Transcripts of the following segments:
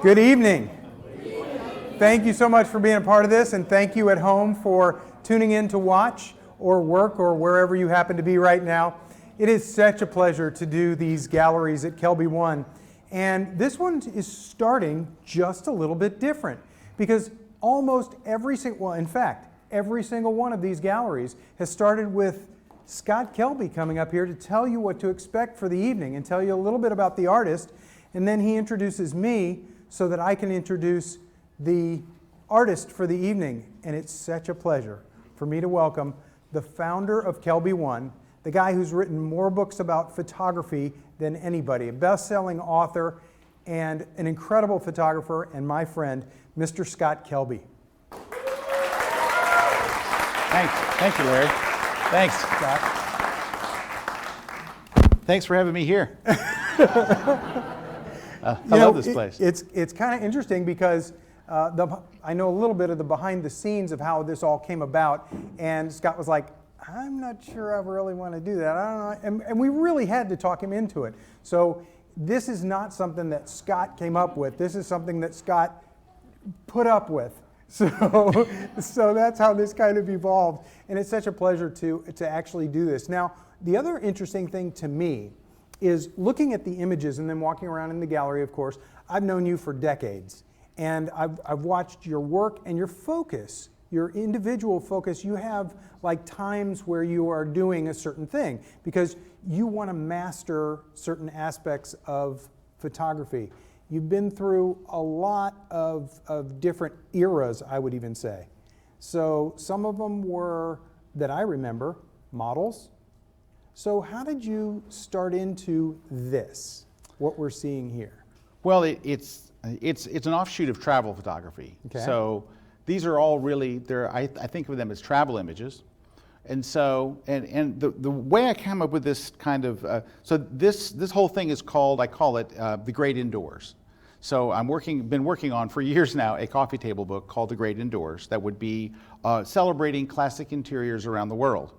Good evening. Thank you so much for being a part of this, and thank you at home for tuning in to watch or work or wherever you happen to be right now. It is such a pleasure to do these galleries at KelbyOne, and this one is starting just a little bit different because almost every single, well, in fact, every single one of these galleries has started with Scott Kelby coming up here to tell you what to expect for the evening and tell you a little bit about the artist, and then he introduces me so that I can introduce the artist for the evening. And it's such a pleasure for me to welcome the founder of KelbyOne, the guy who's written more books about photography than anybody, a best-selling author and an incredible photographer, and my friend, Mr. Scott Kelby. Thank you, Larry. Thanks, Scott. Thanks for having me here. I love this place. It's kind of interesting because I know a little bit of the behind the scenes of how this all came about, and Scott was like, I'm not sure I really want to do that. I don't know. And we really had to talk him into it. So this is not something that Scott came up with. This is something that Scott put up with. So that's how this kind of evolved. And it's such a pleasure to actually do this. Now, the other interesting thing to me is looking at the images and then walking around in the gallery, of course. I've known you for decades, and I've watched your work and your focus, your individual focus. You have like times where you are doing a certain thing because you want to master certain aspects of photography. You've been through a lot of different eras, I would even say. So some of them were, that I remember, models. So how did you start into this, what we're seeing here? Well, it's an offshoot of travel photography. Okay. So these are all really, I think of them as travel images. And so, and the way I came up with this kind of, so this whole thing is called, I call it The Great Indoors. So been working on for years now a coffee table book called The Great Indoors that would be celebrating classic interiors around the world.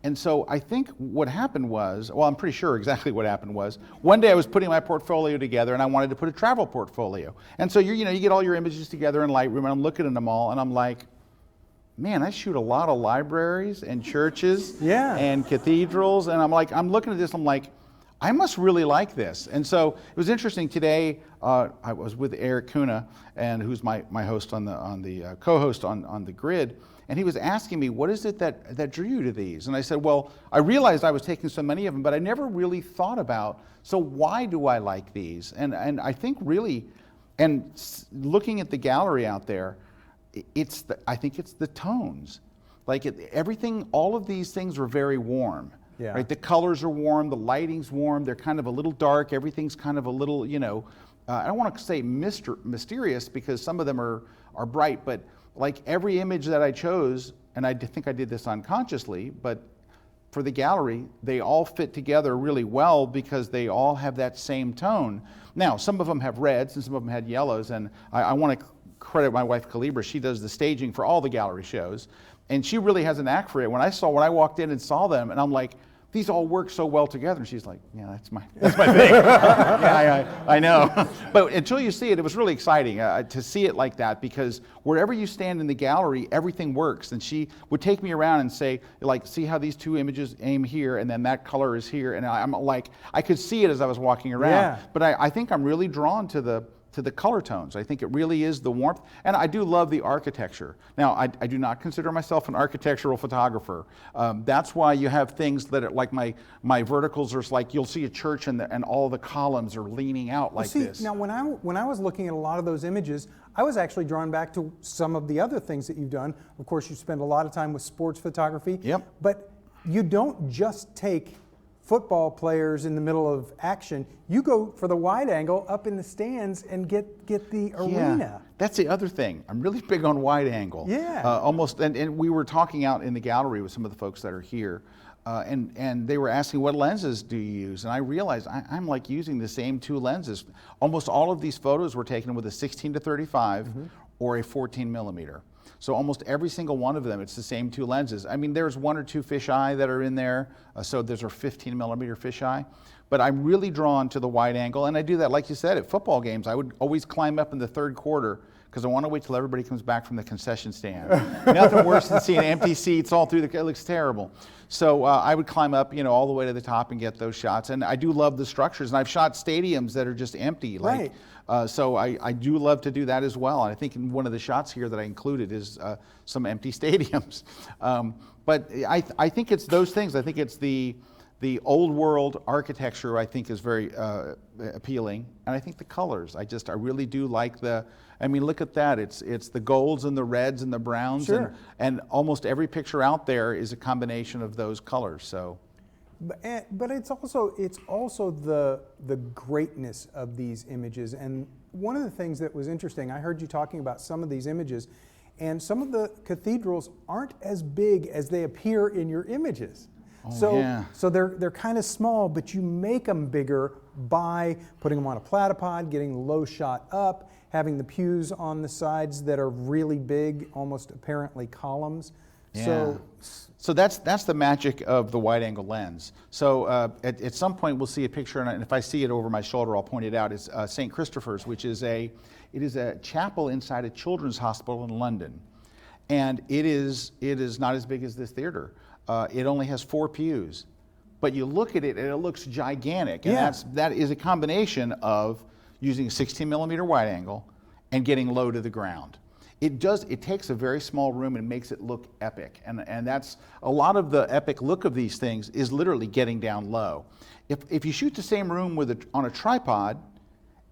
And so I think what happened was, well, I'm pretty sure exactly what happened was, one day I was putting my portfolio together and I wanted to put a travel portfolio. And so you get all your images together in Lightroom and I'm looking at them all and I'm like, man, I shoot a lot of libraries and churches and cathedrals, and I'm looking at this, I'm like, I must really like this. And so it was interesting today. I was with Eric Kuna, and who's my host on the co-host on the grid, and he was asking me, what is it that drew you to these? And I said, well, I realized I was taking so many of them, but I never really thought about, so why do I like these? And I think really, and looking at the gallery out there, I think it's the tones. Like everything, all of these things were very warm. Yeah. Right? The colors are warm, the lighting's warm, they're kind of a little dark, everything's kind of a little, I don't want to say mysterious because some of them are bright, but like every image that I chose, and I think I did this unconsciously, but for the gallery, they all fit together really well because they all have that same tone. Now, some of them have reds and some of them had yellows, and I want to credit my wife Calibra. She does the staging for all the gallery shows, and she really has a knack for it. When I walked in and saw them, and I'm like, these all work so well together. And she's like, yeah, that's my thing. Yeah, I know. But until you see it, it was really exciting to see it like that, because wherever you stand in the gallery, everything works. And she would take me around and say, like, see how these two images aim here, and then that color is here. And I'm like, I could see it as I was walking around. Yeah. But I think I'm really drawn to the color tones. I think it really is the warmth, and I do love the architecture. Now, I do not consider myself an architectural photographer. That's why you have things that are like my verticals are like, you'll see a church and all the columns are leaning out like this. Now when I was looking at a lot of those images, I was actually drawn back to some of the other things that you've done. Of course, you spend a lot of time with sports photography. Yep. But you don't just take football players in the middle of action. You go for the wide angle up in the stands and get the arena. Yeah, that's the other thing. I'm really big on wide angle. Yeah. Almost, and we were talking out in the gallery with some of the folks that are here, and they were asking, what lenses do you use? And I realized I'm like using the same two lenses. Almost all of these photos were taken with a 16 to 35 or a 14 millimeter. So almost every single one of them, it's the same 2 lenses. I mean, there's 1 or 2 fisheye that are in there. So there's a 15 millimeter fisheye. But I'm really drawn to the wide angle, and I do that, like you said, at football games. I would always climb up in the 3rd quarter because I want to wait till everybody comes back from the concession stand. Nothing worse than seeing empty seats all through it looks terrible. So I would climb up, all the way to the top and get those shots. And I do love the structures, and I've shot stadiums that are just empty. Right. So I do love to do that as well. And I think in one of the shots here that I included is some empty stadiums. But I think it's those things. I think it's the old world architecture, I think, is very appealing, and I think the colors. I really do like look at that. It's the golds and the reds and the browns, sure. and almost every picture out there is a combination of those colors. So, but it's also the greatness of these images. And one of the things that was interesting, I heard you talking about some of these images, and some of the cathedrals aren't as big as they appear in your images. So they're kind of small, but you make them bigger by putting them on a platypod, getting low shot up, having the pews on the sides that are really big, almost apparently columns. Yeah. So that's the magic of the wide angle lens. So at some point we'll see a picture, and if I see it over my shoulder, I'll point it out. It's St. Christopher's, which is a chapel inside a children's hospital in London, and it is not as big as this theater. It only has 4 pews, but you look at it and it looks gigantic. And that is a combination of using a 16 millimeter wide angle and getting low to the ground. It takes a very small room and makes it look epic. And that's a lot of the epic look of these things is literally getting down low. If you shoot the same room on a tripod,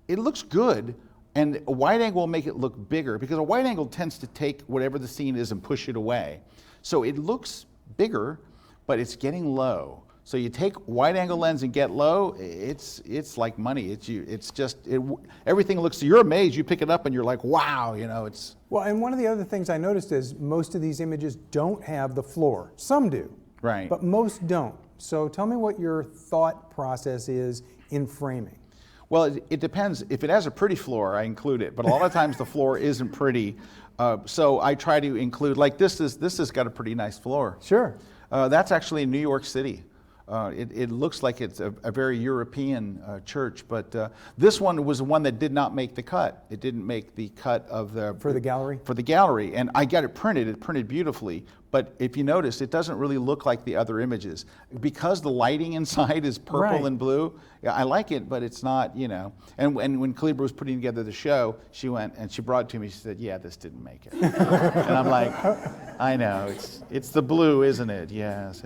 it looks good, and a wide angle will make it look bigger, because a wide angle tends to take whatever the scene is and push it away. So it looks bigger, but it's getting low. So you take wide angle lens and get low, it's like money. Everything looks, you're amazed, you pick it up and you're like, wow, it's. Well, and one of the other things I noticed is most of these images don't have the floor. Some do. Right. But most don't. So tell me what your thought process is in framing. Well, it depends. If it has a pretty floor, I include it, but a lot of times the floor isn't pretty. So I try to include, like this has got a pretty nice floor. Sure. That's actually in New York City. It looks like it's a very European church, but this one was one that did not make the cut. It didn't make the cut of for the gallery? For the gallery, and I got it printed beautifully, but if you notice, it doesn't really look like the other images. Because the lighting inside is purple right. and blue, I like it, but it's not, And when Kelby was putting together the show, she went and she brought it to me, she said, yeah, this didn't make it. And I'm like, I know, it's the blue, isn't it? Yes,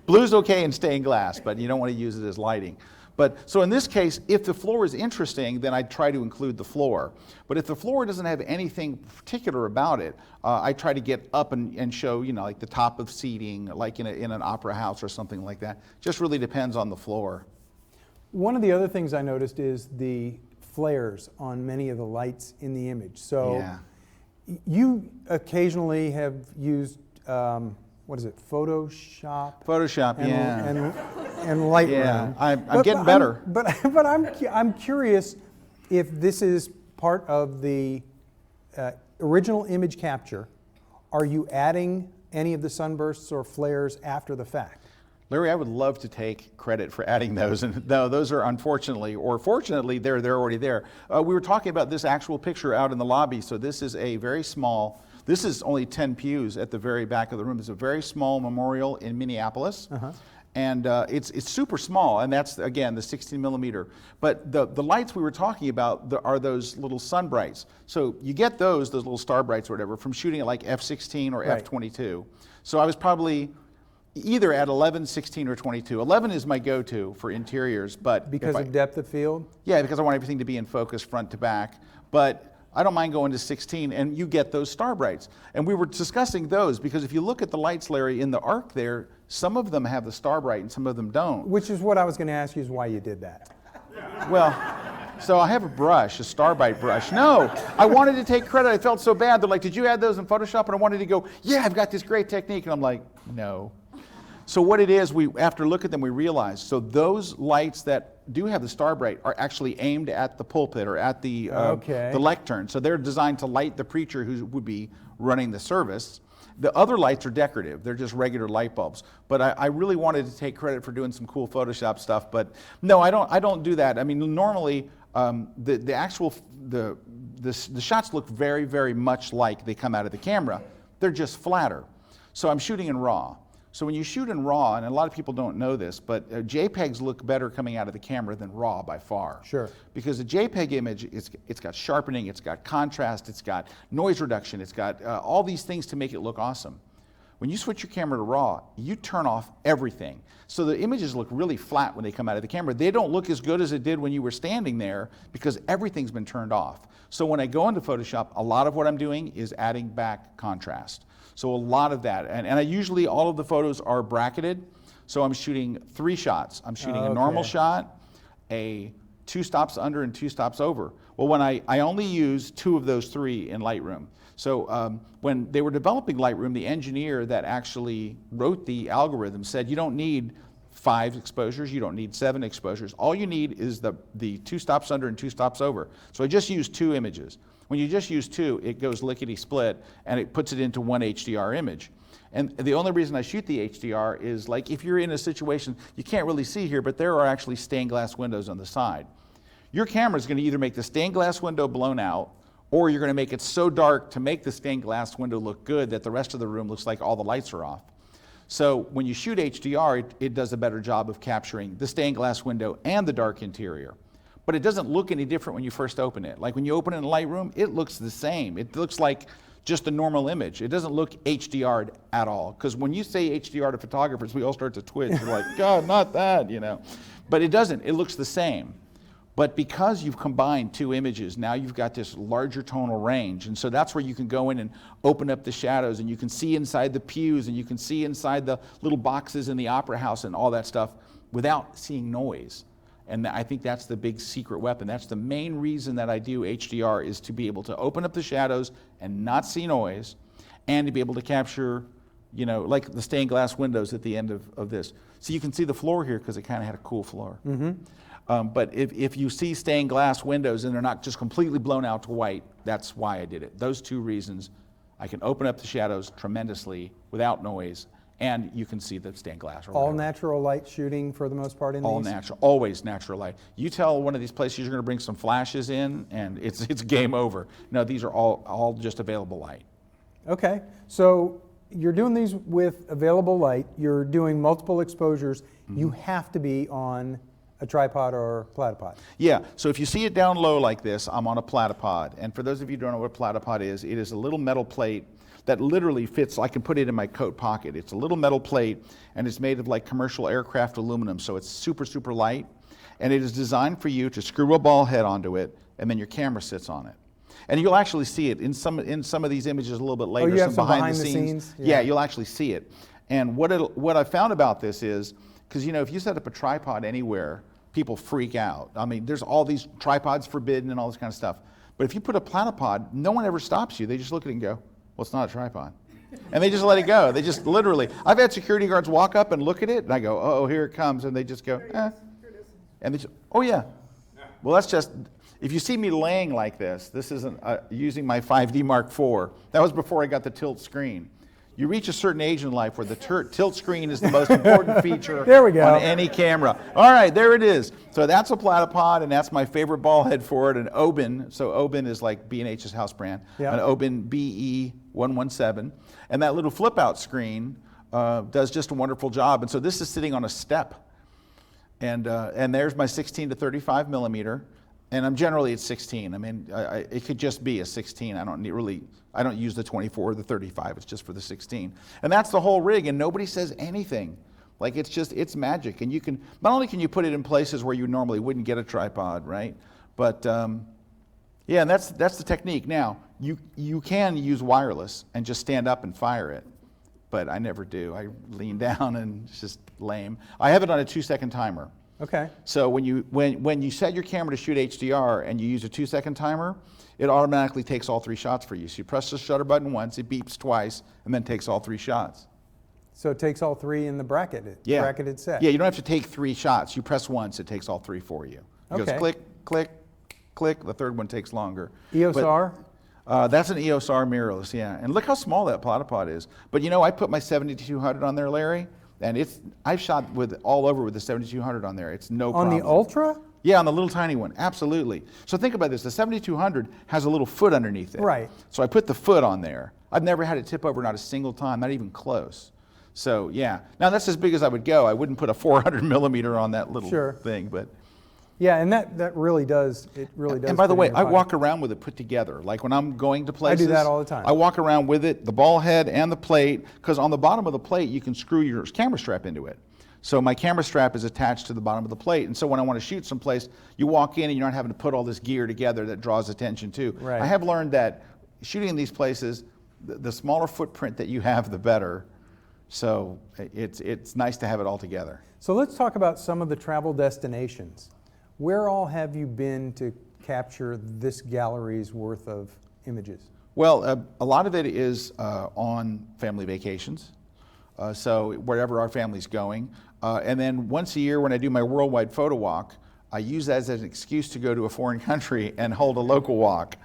blue's okay in stained glass, but you don't want to use it as lighting. But so in this case, if the floor is interesting, then I try to include the floor. But if the floor doesn't have anything particular about it, I try to get up and show, like the top of seating, like in an opera house or something like that. Just really depends on the floor. One of the other things I noticed is the flares on many of the lights in the image. So yeah. You occasionally have used what is it, Photoshop? Photoshop, and Lightroom. Yeah, I'm getting better. But I'm curious if this is part of the original image capture. Are you adding any of the sunbursts or flares after the fact? Larry, I would love to take credit for adding those, and no, those are unfortunately, or fortunately, they're already there. We were talking about this actual picture out in the lobby, so this is a very small. This is only 10 pews at the very back of the room. It's a very small memorial in Minneapolis. Uh-huh. And it's super small, and that's, again, the 16 millimeter. But the lights we were talking about are those little sun brights. So you get those little star brights or whatever, from shooting at like F16 or right. F22. So I was probably either at 11, 16, or 22. 11 is my go-to for interiors, but because of depth of field? Yeah, because I want everything to be in focus front to back. But I don't mind going to 16, and you get those star brights. And we were discussing those, because if you look at the lights, Larry, in the arc there, some of them have the star bright and some of them don't. Which is what I was going to ask you, is why you did that. Well, so I have a brush, a Starbite brush. No, I wanted to take credit. I felt so bad. They're like, did you add those in Photoshop? And I wanted to go, yeah, I've got this great technique. And I'm like, no. So what it is, we after look at them, we realize, so those lights that do have the star bright are actually aimed at the pulpit or at the lectern. So they're designed to light the preacher who would be running the service. The other lights are decorative. They're just regular light bulbs. But I really wanted to take credit for doing some cool Photoshop stuff. But no, I don't do that. I mean, normally the shots look very, very much like they come out of the camera. They're just flatter. So I'm shooting in RAW. So when you shoot in RAW, and a lot of people don't know this, but JPEGs look better coming out of the camera than RAW by far. Sure. Because a JPEG image, it's got sharpening, it's got contrast, it's got noise reduction, it's got all these things to make it look awesome. When you switch your camera to RAW, you turn off everything. So the images look really flat when they come out of the camera. They don't look as good as it did when you were standing there because everything's been turned off. So when I go into Photoshop, a lot of what I'm doing is adding back contrast. So a lot of that, and I usually, all of the photos are bracketed, so I'm shooting 3 shots. I'm shooting a normal shot, a 2 stops under and 2 stops over. Well, when I only use 2 of those 3 in Lightroom. So when they were developing Lightroom, the engineer that actually wrote the algorithm said you don't need 5 exposures, you don't need 7 exposures. All you need is the 2 stops under and 2 stops over. So I just used 2 images. When you just use 2, it goes lickety-split, and it puts it into 1 HDR image. And the only reason I shoot the HDR is, like, if you're in a situation, you can't really see here, but there are actually stained glass windows on the side. Your camera is going to either make the stained glass window blown out, or you're going to make it so dark to make the stained glass window look good that the rest of the room looks like all the lights are off. So when you shoot HDR, it does a better job of capturing the stained glass window and the dark interior. But it doesn't look any different when you first open it. Like when you open it in Lightroom, it looks the same. It looks like just a normal image. It doesn't look HDR'd at all. Because when you say HDR to photographers, we all start to twitch. We're like, God, not that, you know. But it doesn't. It looks the same. But because you've combined 2 images, now you've got this larger tonal range. And so that's where you can go in and open up the shadows, and you can see inside the pews, and you can see inside the little boxes in the opera house and all that stuff without seeing noise. And I think that's the big secret weapon. That's the main reason that I do HDR, is to be able to open up the shadows and not see noise, and to be able to capture, you know, like the stained glass windows at the end of this. So you can see the floor here because it kind of had a cool floor. But if you see stained glass windows and they're not just completely blown out to white, that's why I did it. Those 2 reasons. I can open up the shadows tremendously without noise, and you can see the stained glass. All natural light shooting for the most part in all these? All natural, always natural light. You tell one of these places you're going to bring some flashes in, and it's game over. No, these are all just available light. Okay, so you're doing these with available light. You're doing multiple exposures. You have to be on a tripod or platypod. Yeah, so if you see it down low like this, I'm on a platypod. And for those of you who don't know what a platypod is, it is a little metal plate that literally fits. I can put it in my coat pocket. It's a little metal plate, and it's made of like commercial aircraft aluminum, so it's super, super light. And it is designed for you to screw a ball head onto it, and then your camera sits on it. And you'll actually see it in some of these images a little bit later. Oh, you have some behind the scenes? Yeah, you'll actually see it. And what I found about this is, because, you know, if you set up a tripod anywhere, people freak out. I mean, there's all these tripods forbidden and all this kind of stuff. But if you put a platypod, no one ever stops you. They just look at it and go, well, it's not a tripod. And they just let it go. They just literally, I've had security guards walk up and look at it, and I go, oh, here it comes. And they just go, eh. And they just, oh, yeah. Well, that's just, if you see me laying like this isn't using my 5D Mark IV. That was before I got the tilt screen. You reach a certain age in life where the tilt screen is the most important feature there we go. On any camera. All right, there it is. So that's a platypod, and that's my favorite ball head for it, an Oben. So Oben is like B&H's house brand, an Oben BE117. And that little flip-out screen does just a wonderful job. And so this is sitting on a step. And there's my 16 to 35 millimeter. And I'm generally at 16. I mean, it could just be a 16. I don't use the 24 or the 35. It's just for the 16. And that's the whole rig, and nobody says anything. Like, it's magic. And you can, not only can you put it in places where you normally wouldn't get a tripod, right? But yeah, and that's the technique. Now, you can use wireless and just stand up and fire it. But I never do. I lean down, and it's just lame. I have it on a 2-second timer. Okay. So when you set your camera to shoot HDR and you use a 2-second timer, it automatically takes all 3 shots for you. So you press the shutter button once, it beeps twice, and then takes all 3 shots. So it takes all three in the bracketed set. Yeah, you don't have to take 3 shots. You press once, it takes all 3 for you. It goes click, click, click. The third one takes longer. EOS R? That's an EOS R mirrorless, yeah. And look how small that Platypod is. But you know, I put my 7200 on there, Larry, and I've shot all over with the 7200 on there. It's no problem. On the Ultra? Yeah, on the little tiny one, absolutely. So think about this, the 7200 has a little foot underneath it. Right. So I put the foot on there. I've never had it tip over, not a single time, not even close. So yeah, now that's as big as I would go. I wouldn't put a 400 millimeter on that little thing, but. Yeah, and that really does, it really does. And by the way, I walk around with it put together. Like when I'm going to places. I do that all the time. I walk around with it, the ball head and the plate, because on the bottom of the plate, you can screw your camera strap into it. So my camera strap is attached to the bottom of the plate. And so when I want to shoot someplace, you walk in and you're not having to put all this gear together that draws attention too. Right. I have learned that shooting in these places, the smaller footprint that you have, the better. So it's nice to have it all together. So let's talk about some of the travel destinations. Where all have you been to capture this gallery's worth of images? Well, a lot of it is on family vacations. So wherever our family's going. And then once a year when I do my worldwide photo walk, I use that as an excuse to go to a foreign country and hold a local walk.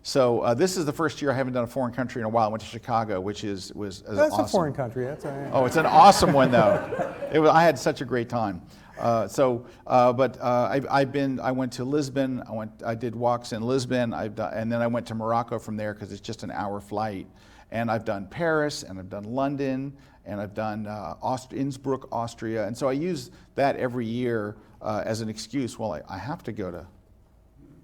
So this is the first year I haven't done a foreign country in a while. I went to Chicago, which was awesome. That's a foreign country. That's all right. Oh, it's an awesome one though. I had such a great time. I went to Lisbon. I did walks in Lisbon. And then I went to Morocco from there because it's just an hour flight. And I've done Paris, and I've done London, and I've done Innsbruck, Austria. And so I use that every year as an excuse. Well, I have to go to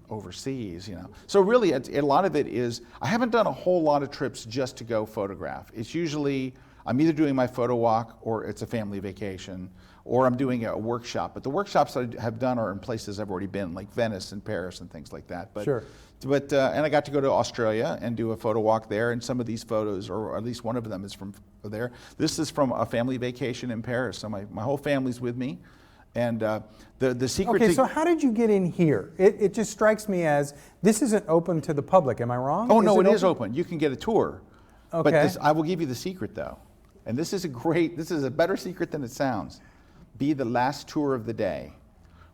overseas, you know. So really, a lot of it is, I haven't done a whole lot of trips just to go photograph. It's usually, I'm either doing my photo walk, or it's a family vacation, or I'm doing a workshop. But the workshops I have done are in places I've already been, like Venice and Paris and things like that. But, sure. And I got to go to Australia and do a photo walk there, and some of these photos, or at least one of them is from there. This is from a family vacation in Paris, so my whole family's with me. And the secret. Okay, so how did you get in here? It just strikes me as this isn't open to the public. Am I wrong? Oh no, it is open. You can get a tour. Okay. But I will give you the secret though, and this is a better secret than it sounds. Be the last tour of the day.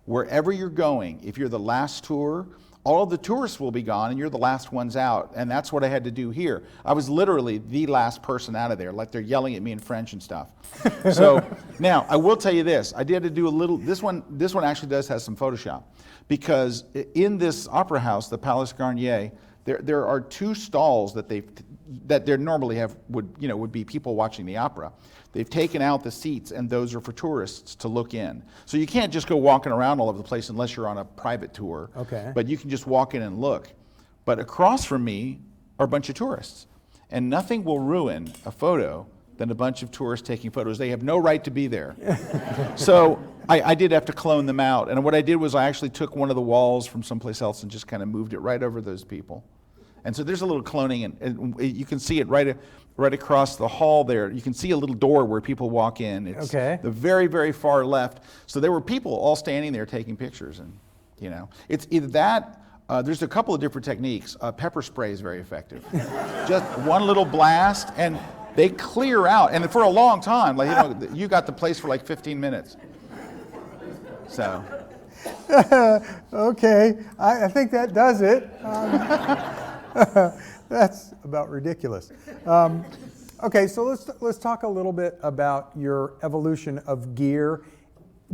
Wherever you're going, if you're the last tour, all of the tourists will be gone and you're the last ones out. And that's what I had to do here. I was literally the last person out of there, like they're yelling at me in French and stuff. So now I will tell you this, I did to do a little, this one actually does have some Photoshop, because in this opera house, the Palace Garnier, there are 2 stalls that there normally would be people watching the opera. They've taken out the seats, and those are for tourists to look in. So you can't just go walking around all over the place unless you're on a private tour. Okay. But you can just walk in and look. But across from me are a bunch of tourists. And nothing will ruin a photo than a bunch of tourists taking photos. They have no right to be there. So I did have to clone them out. And what I did was I actually took one of the walls from someplace else and just kind of moved it right over those people. And so there's a little cloning, and you can see it right across the hall there. You can see a little door where people walk in. It's the very, very far left. So there were people all standing there taking pictures, and you know, it's either that. There's a couple of different techniques. Pepper spray is very effective. Just one little blast, and they clear out. And for a long time, like you got the place for like 15 minutes. So. Okay, I think that does it. That's about ridiculous. Okay, so let's talk a little bit about your evolution of gear.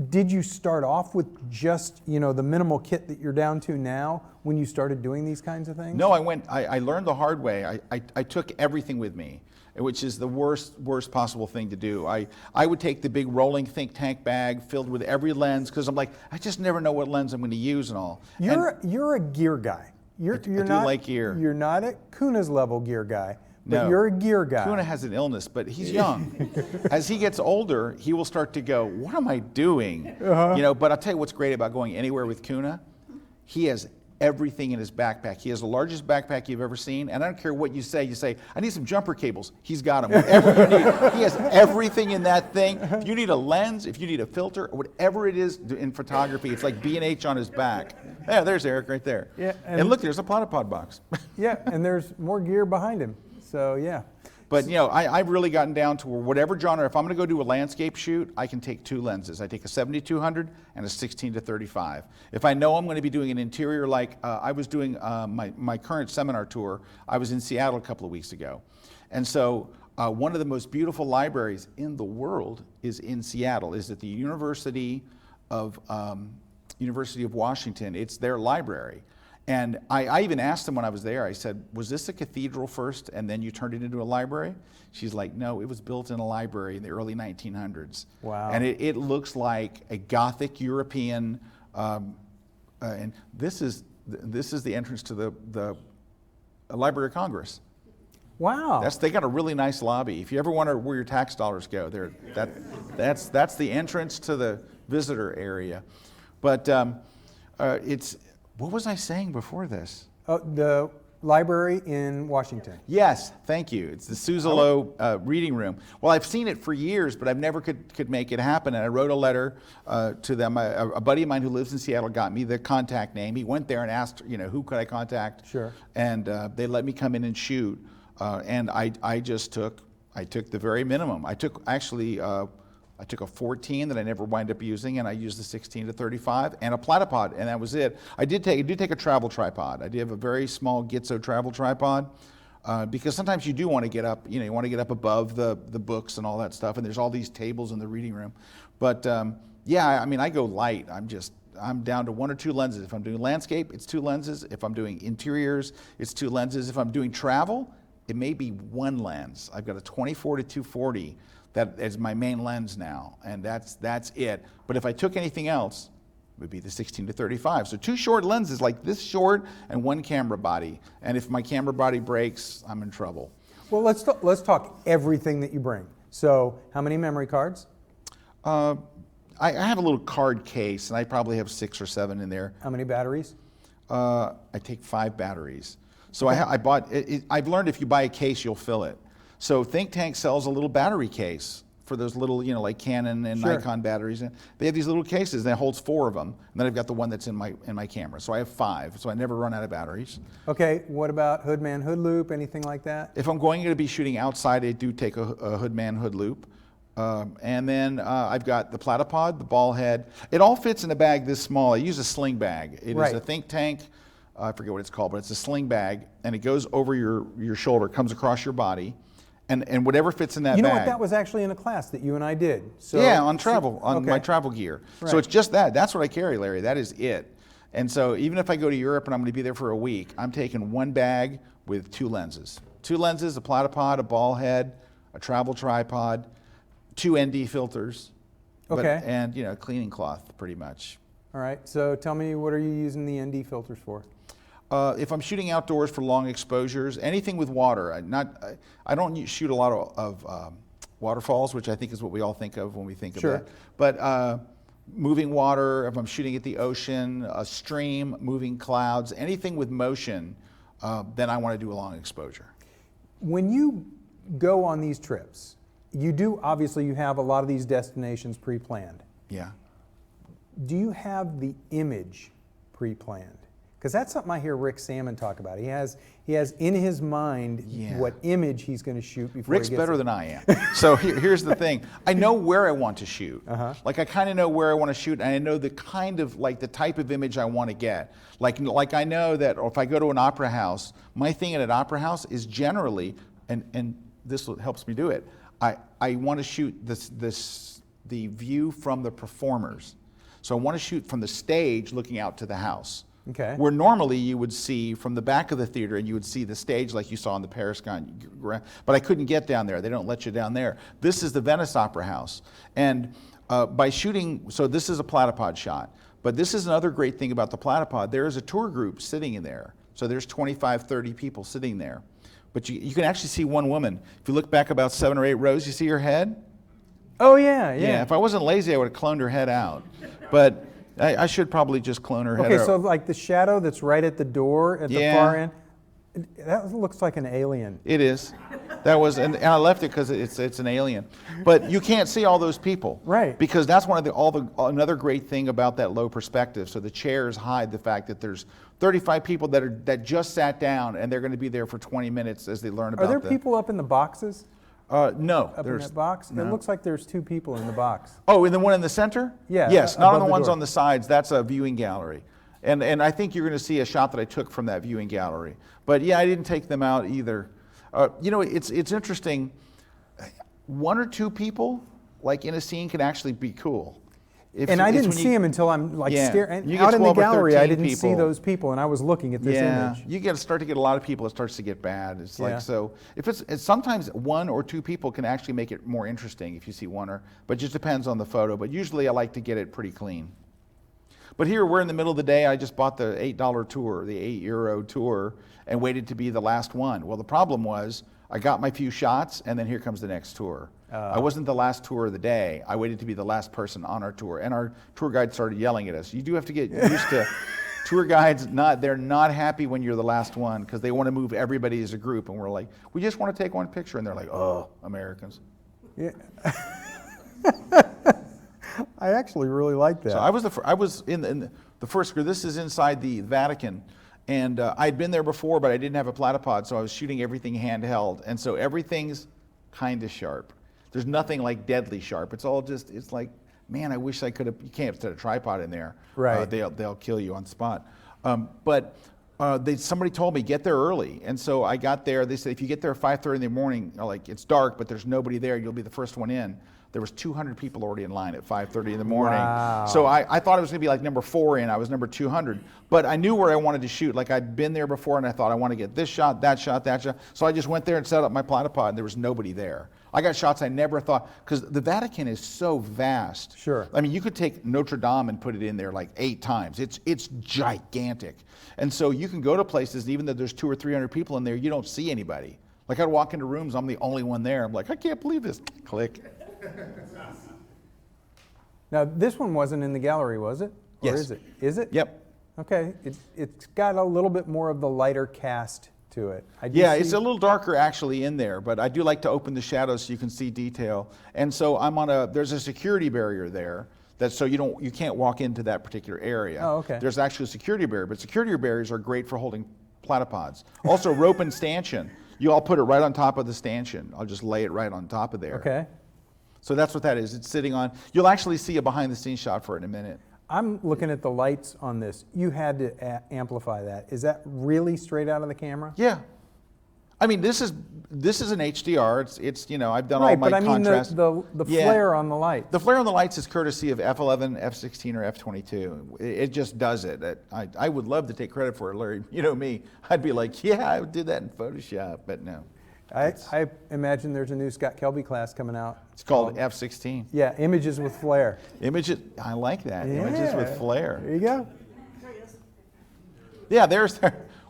Did you start off with just the minimal kit that you're down to now when you started doing these kinds of things? No, I learned the hard way. I took everything with me, which is the worst possible thing to do. I would take the big rolling think tank bag filled with every lens, because I'm like, I just never know what lens I'm going to use and all. You're a gear guy. You're not like gear. You're not a Kuna's level gear guy, but no. You're a gear guy. Kuna has an illness, but he's young. As he gets older, he will start to go, what am I doing? But I'll tell you what's great about going anywhere with Kuna. He has everything in his backpack. He has the largest backpack you've ever seen, and I don't care what you say, I need some jumper cables. He's got them. Whatever you need. He has everything in that thing. If you need a lens, if you need a filter, whatever it is in photography, it's like B&H on his back. Yeah, there's Eric right there. Yeah, and look, there's a Platypod box. Yeah, and there's more gear behind him. So yeah. But I've really gotten down to where whatever genre, if I'm going to go do a landscape shoot, I can take two lenses. I take a 70-200 and a 16-35. If I know I'm going to be doing an interior, like I was doing my current seminar tour, I was in Seattle a couple of weeks ago. And so one of the most beautiful libraries in the world is in Seattle, is at the University of Washington. It's their library. And I even asked them when I was there, I said, was this a cathedral first and then you turned it into a library? She's like, no, it was built in a library in the early 1900s. Wow. And it looks like a Gothic European, and this is the entrance to the Library of Congress. Wow. They got a really nice lobby. If you ever wonder where your tax dollars go, that's the entrance to the visitor area. But what was I saying before this? The library in Washington. Yes, thank you. It's the Suzzalo reading room. Well, I've seen it for years, but I've never could make it happen. And I wrote a letter to them. A buddy of mine who lives in Seattle got me the contact name. He went there and asked, who could I contact? Sure. And they let me come in and shoot. And I took the very minimum. I took a 14 that I never wind up using, and I used the 16-35 and a platypod, and that was it. I did take a travel tripod. I did have a very small Gitzo travel tripod, because sometimes you do want to get up, you want to get up above the books and all that stuff, and there's all these tables in the reading room. But yeah, I mean, I go light. I'm down to one or two lenses. If I'm doing landscape, it's two lenses. If I'm doing interiors, it's two lenses. If I'm doing travel, it may be one lens. I've got a 24-240. That is my main lens now, and that's it. But if I took anything else, it would be the 16-35. So two short lenses, like this short, and one camera body. And if my camera body breaks, I'm in trouble. Well, let's talk everything that you bring. So, how many memory cards? I have a little card case, and I probably have 6 or 7 in there. How many batteries? I take 5 batteries. So I bought. I've learned if you buy a case, you'll fill it. So Think Tank sells a little battery case for those little, like Canon and Sure. Nikon batteries. And they have these little cases that holds 4 of them. And then I've got the one that's in my camera. So I have 5. So I never run out of batteries. Okay, what about hoodman, hood loop, anything like that? If I'm going to be shooting outside, I do take a hoodman hood loop. And then I've got the platypod, the ball head. It all fits in a bag this small. I use a sling bag. It Right. is a Think Tank. I forget what it's called, but it's a sling bag. And it goes over your shoulder, comes across your body. And whatever fits in that bag. You know what? That was actually in a class that you and I did. So, yeah, on travel, on okay. my travel gear. Right. So it's just that. That's what I carry, Larry. That is it. And so even if I go to Europe and I'm going to be there for a week, I'm taking one bag with 2 lenses. 2 lenses, a platypod, a ball head, a travel tripod, 2 ND filters. Okay. And, cleaning cloth, pretty much. All right, so tell me, what are you using the ND filters for? If I'm shooting outdoors for long exposures, anything with water, I don't shoot a lot of waterfalls, which I think is what we all think of when we think Sure. of that. But moving water, if I'm shooting at the ocean, a stream, moving clouds, anything with motion, then I want to do a long exposure. When you go on these trips, obviously you have a lot of these destinations pre-planned. Yeah. Do you have the image pre-planned? Because that's something I hear Rick Salmon talk about. He has in his mind what image he's going to shoot before Rick's he gets better it. than I am. So here's the thing. I know where I want to shoot. Like I kind of know where I want to shoot, and I know the kind of, like the type of image I want to get. Like I know that if I go to an opera house, my thing at an opera house is generally, and this helps me do it, I want to shoot the view from the performers. So I want to shoot from the stage looking out to the house. Okay. Where normally you would see from the back of the theater and you would see the stage like you saw in the Paris Grand, but I couldn't get down there. They don't let you down there. This is the Venice Opera House. And by shooting, so this is a platypod shot, but this is another great thing about the platypod. There is a tour group sitting in there. So there's 25, 30 people sitting there. But you can actually see one woman. If you look back about 7 or 8 rows, you see her head? Oh, yeah. Yeah, if I wasn't lazy, I would have cloned her head out. But I should probably just clone her head out. Okay, so like the shadow that's right at the door at the far end, That looks like an alien. It is. That was, and I left it because it's an alien. But you can't see all those people. Right. Because that's one of another great thing about that low perspective. So the chairs hide the fact that there's 35 people that just sat down and they're going to be there for 20 minutes as they learn about Are there people up in the boxes? No. Up in that box? No. It looks like there's 2 people in the box. Oh, and the one in the center? Yeah. Yes, not on above the ones door. on the sides. That's a viewing gallery. And I think you're going to see a shot that I took from that viewing gallery. But yeah, I didn't take them out either. You know, it's interesting. 1 or 2 people, like in a scene, can actually be cool. And I didn't see them until I'm like staring. You get Out in the 12 or gallery, I 13 didn't see people. those people, and I was looking at this image. You start to get a lot of people. It starts to get bad. It's like so. If it's sometimes 1 or 2 people can actually make it more interesting if you see but it just depends on the photo. But usually I like to get it pretty clean. But here we're in the middle of the day. I just bought the $8 tour, the €8 tour, and waited to be the last one. Well, the problem was I got my few shots, and then here comes the next tour. I wasn't the last tour of the day. I waited to be the last person on our tour, and our tour guide started yelling at us. You do have to get used to tour guides. They're not happy when you're the last one because they want to move everybody as a group, and we're like, we just want to take one picture, and they're like, oh, Americans. Yeah. I actually really like that. So I was in the first group. This is inside the Vatican, and I'd been there before, but I didn't have a platypod, so I was shooting everything handheld, and so everything's kind of sharp. There's nothing like deadly sharp. It's all just, it's like, man, I wish I could have. You can't put a tripod in there. Right. They'll kill you on spot. But somebody told me get there early, and so I got there. They said if you get there at 5:30 in the morning, like it's dark, but there's nobody there, you'll be the first one in. There was 200 people already in line at 5:30 in the morning. Wow. So I thought it was going to be like number 4 in. I was number 200. But I knew where I wanted to shoot. Like I'd been there before, and I thought I want to get this shot, that shot, that shot. So I just went there and set up my platypod, and there was nobody there. I got shots I never thought, because the Vatican is so vast. Sure. I mean, you could take Notre Dame and put it in there like 8 times. It's gigantic. And so you can go to places, even though there's 200 or 300 people in there, you don't see anybody. Like I'd walk into rooms, I'm the only one there. I'm like, I can't believe this. Click. Now, this one wasn't in the gallery, was it? Or Yes. is it? Is it? Yep. Okay. It's got a little bit more of the lighter cast to it. Yeah, it's a little darker actually in there, but I do like to open the shadows so you can see detail. And so there's a security barrier there so you can't walk into that particular area. Oh, okay. There's actually a security barrier, but security barriers are great for holding platypods. Also rope and stanchion. I'll put it right on top of the stanchion. I'll just lay it right on top of there. Okay. So that's what that is. It's sitting on. You'll actually see a behind the scenes shot for it in a minute. I'm looking at the lights on this. You had to amplify that. Is that really straight out of the camera? Yeah. I mean, this is an HDR. It's I've done Right, all my but I mean contrast. the flare on the light. The flare on the lights is courtesy of F11, F16, or F22. It just does it. I would love to take credit for it, Larry. You know me. I'd be like, yeah, I did that in Photoshop, but no. I imagine there's a new Scott Kelby class coming out. It's called F16. Yeah, images with flare. Images. I like that. Yeah. Images with flare. There you go. Yeah,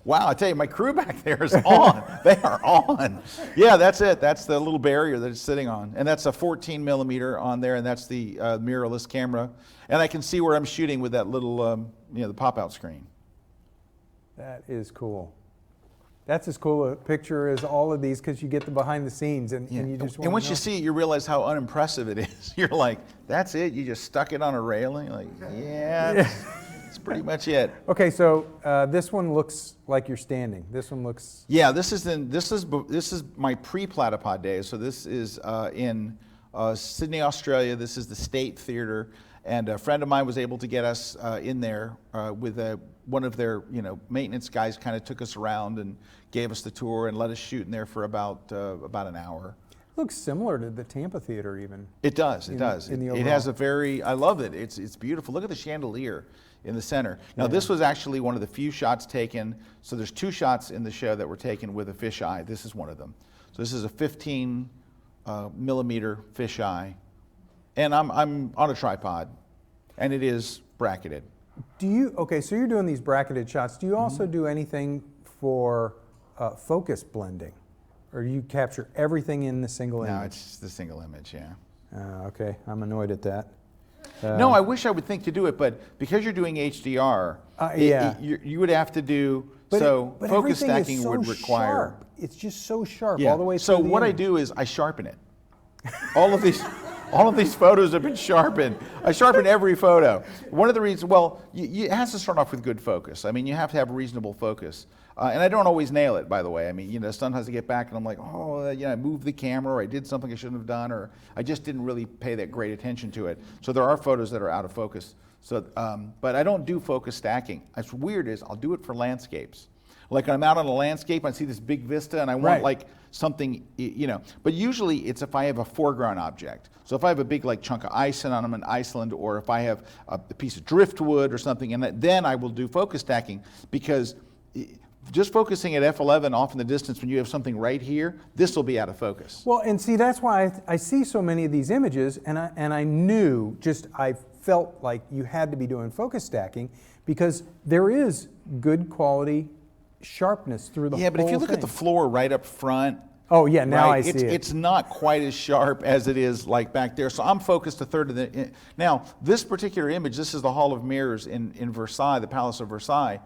wow, I tell you, my crew back there is on. They are on. Yeah, that's it. That's the little barrier that it's sitting on. And that's a 14 millimeter on there, and that's the mirrorless camera. And I can see where I'm shooting with that little, the pop-out screen. That is cool. That's as cool a picture as all of these because you get the behind the scenes and you just want And once to you see it, you realize how unimpressive it is. You're like, that's it? You just stuck it on a railing? Like, yeah, that's pretty much it. Okay, so this one looks like you're standing. This one looks... Yeah, this is my pre-platypod days. So this is in Sydney, Australia. This is the State Theatre. And a friend of mine was able to get us in there with one of their maintenance guys kind of took us around and gave us the tour and let us shoot in there for about an hour. It looks similar to the Tampa Theater even. It does, it does. In the it has I love it. It's beautiful. Look at the chandelier in the center. Now this was actually one of the few shots taken. So there's 2 shots in the show that were taken with a fisheye. This is one of them. So this is a 15 millimeter fisheye. And I'm on a tripod, and it is bracketed. So you're doing these bracketed shots. Do you also do anything for focus blending? Or do you capture everything in the single image? No, it's just the single image, yeah. Okay, I'm annoyed at that. No, I wish I would think to do it, but because you're doing HDR, you would have to do So but focus everything is stacking so would require. sharp. It's just so sharp Yeah. all the way So through the what I image. do is I sharpen it. All of these photos have been sharpened. I sharpen every photo. One of the reasons, well, it has to start off with good focus. I mean, you have to have reasonable focus. And I don't always nail it, by the way. I mean, sometimes I get back and I'm like, oh, I moved the camera, or I did something I shouldn't have done, or I just didn't really pay that great attention to it. So there are photos that are out of focus. So, but I don't do focus stacking. What's weird is I'll do it for landscapes. Like I'm out on a landscape, I see this big vista, and I want like something, But usually it's if I have a foreground object. So if I have a big chunk of ice and I'm in Iceland, or if I have a piece of driftwood or something, and then I will do focus stacking, because just focusing at f11 off in the distance when you have something right here, this will be out of focus. Well, and see, that's why I see so many of these images, and I knew, I felt like you had to be doing focus stacking, because there is good quality sharpness through the whole thing. Yeah, but if you look at the floor right up front, oh yeah, now right, I see it. It's not quite as sharp as it is like back there. So I'm focused a third of the. Now, this particular image, this is the Hall of Mirrors in Versailles, the Palace of Versailles.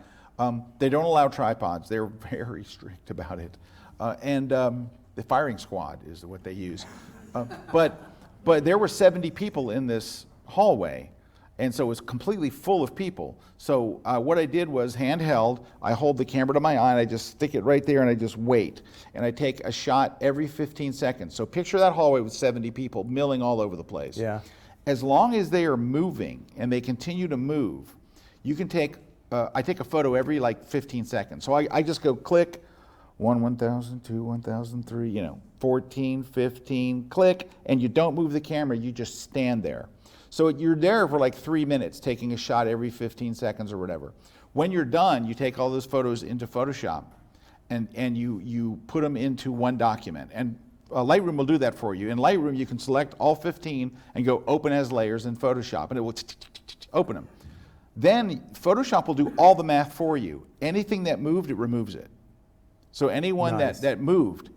They don't allow tripods. They're very strict about it. And the firing squad is what they use. But there were 70 people in this hallway. And so it was completely full of people. So what I did was handheld, I hold the camera to my eye, and I just stick it right there, and I just wait. And I take a shot every 15 seconds. So picture that hallway with 70 people milling all over the place. Yeah. As long as they are moving and they continue to move, you can take, I take a photo every 15 seconds. So I just go click, 1,000, 2, 1,000, 3, 14, 15, click, and you don't move the camera, you just stand there. So you're there for 3 minutes, taking a shot every 15 seconds or whatever. When you're done, you take all those photos into Photoshop, and you put them into one document. And Lightroom will do that for you. In Lightroom, you can select all 15 and go open as layers in Photoshop, and it will open them. Then Photoshop will do all the math for you. Anything that moved, it removes it. So anyone that moved,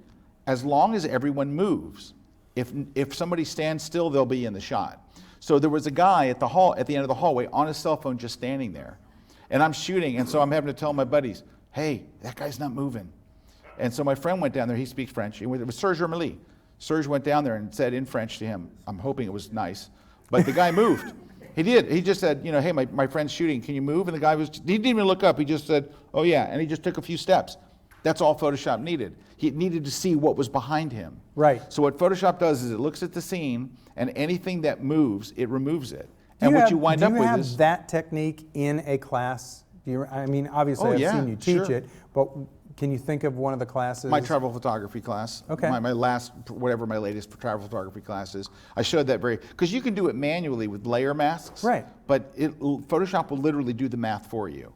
as long as everyone moves, if somebody stands still, they'll be in the shot. So there was a guy at the end of the hallway on his cell phone just standing there. And I'm shooting, and so I'm having to tell my buddies, hey, that guy's not moving. And so my friend went down there, he speaks French, it was Serge Germely. Serge went down there and said in French to him, I'm hoping it was nice, but the guy moved. He did, he just said, hey, my friend's shooting, can you move? And the guy he didn't even look up, he just said, oh yeah, and he just took a few steps. That's all Photoshop needed. He needed to see what was behind him. Right. So what Photoshop does is it looks at the scene, and anything that moves, it removes it. And what you wind up with is... Do you have that technique in a class? I mean, obviously I've seen you teach it, but can you think of one of the classes? My travel photography class. Okay. My last, whatever my latest travel photography class is. I showed that because you can do it manually with layer masks. Right. But Photoshop will literally do the math for you.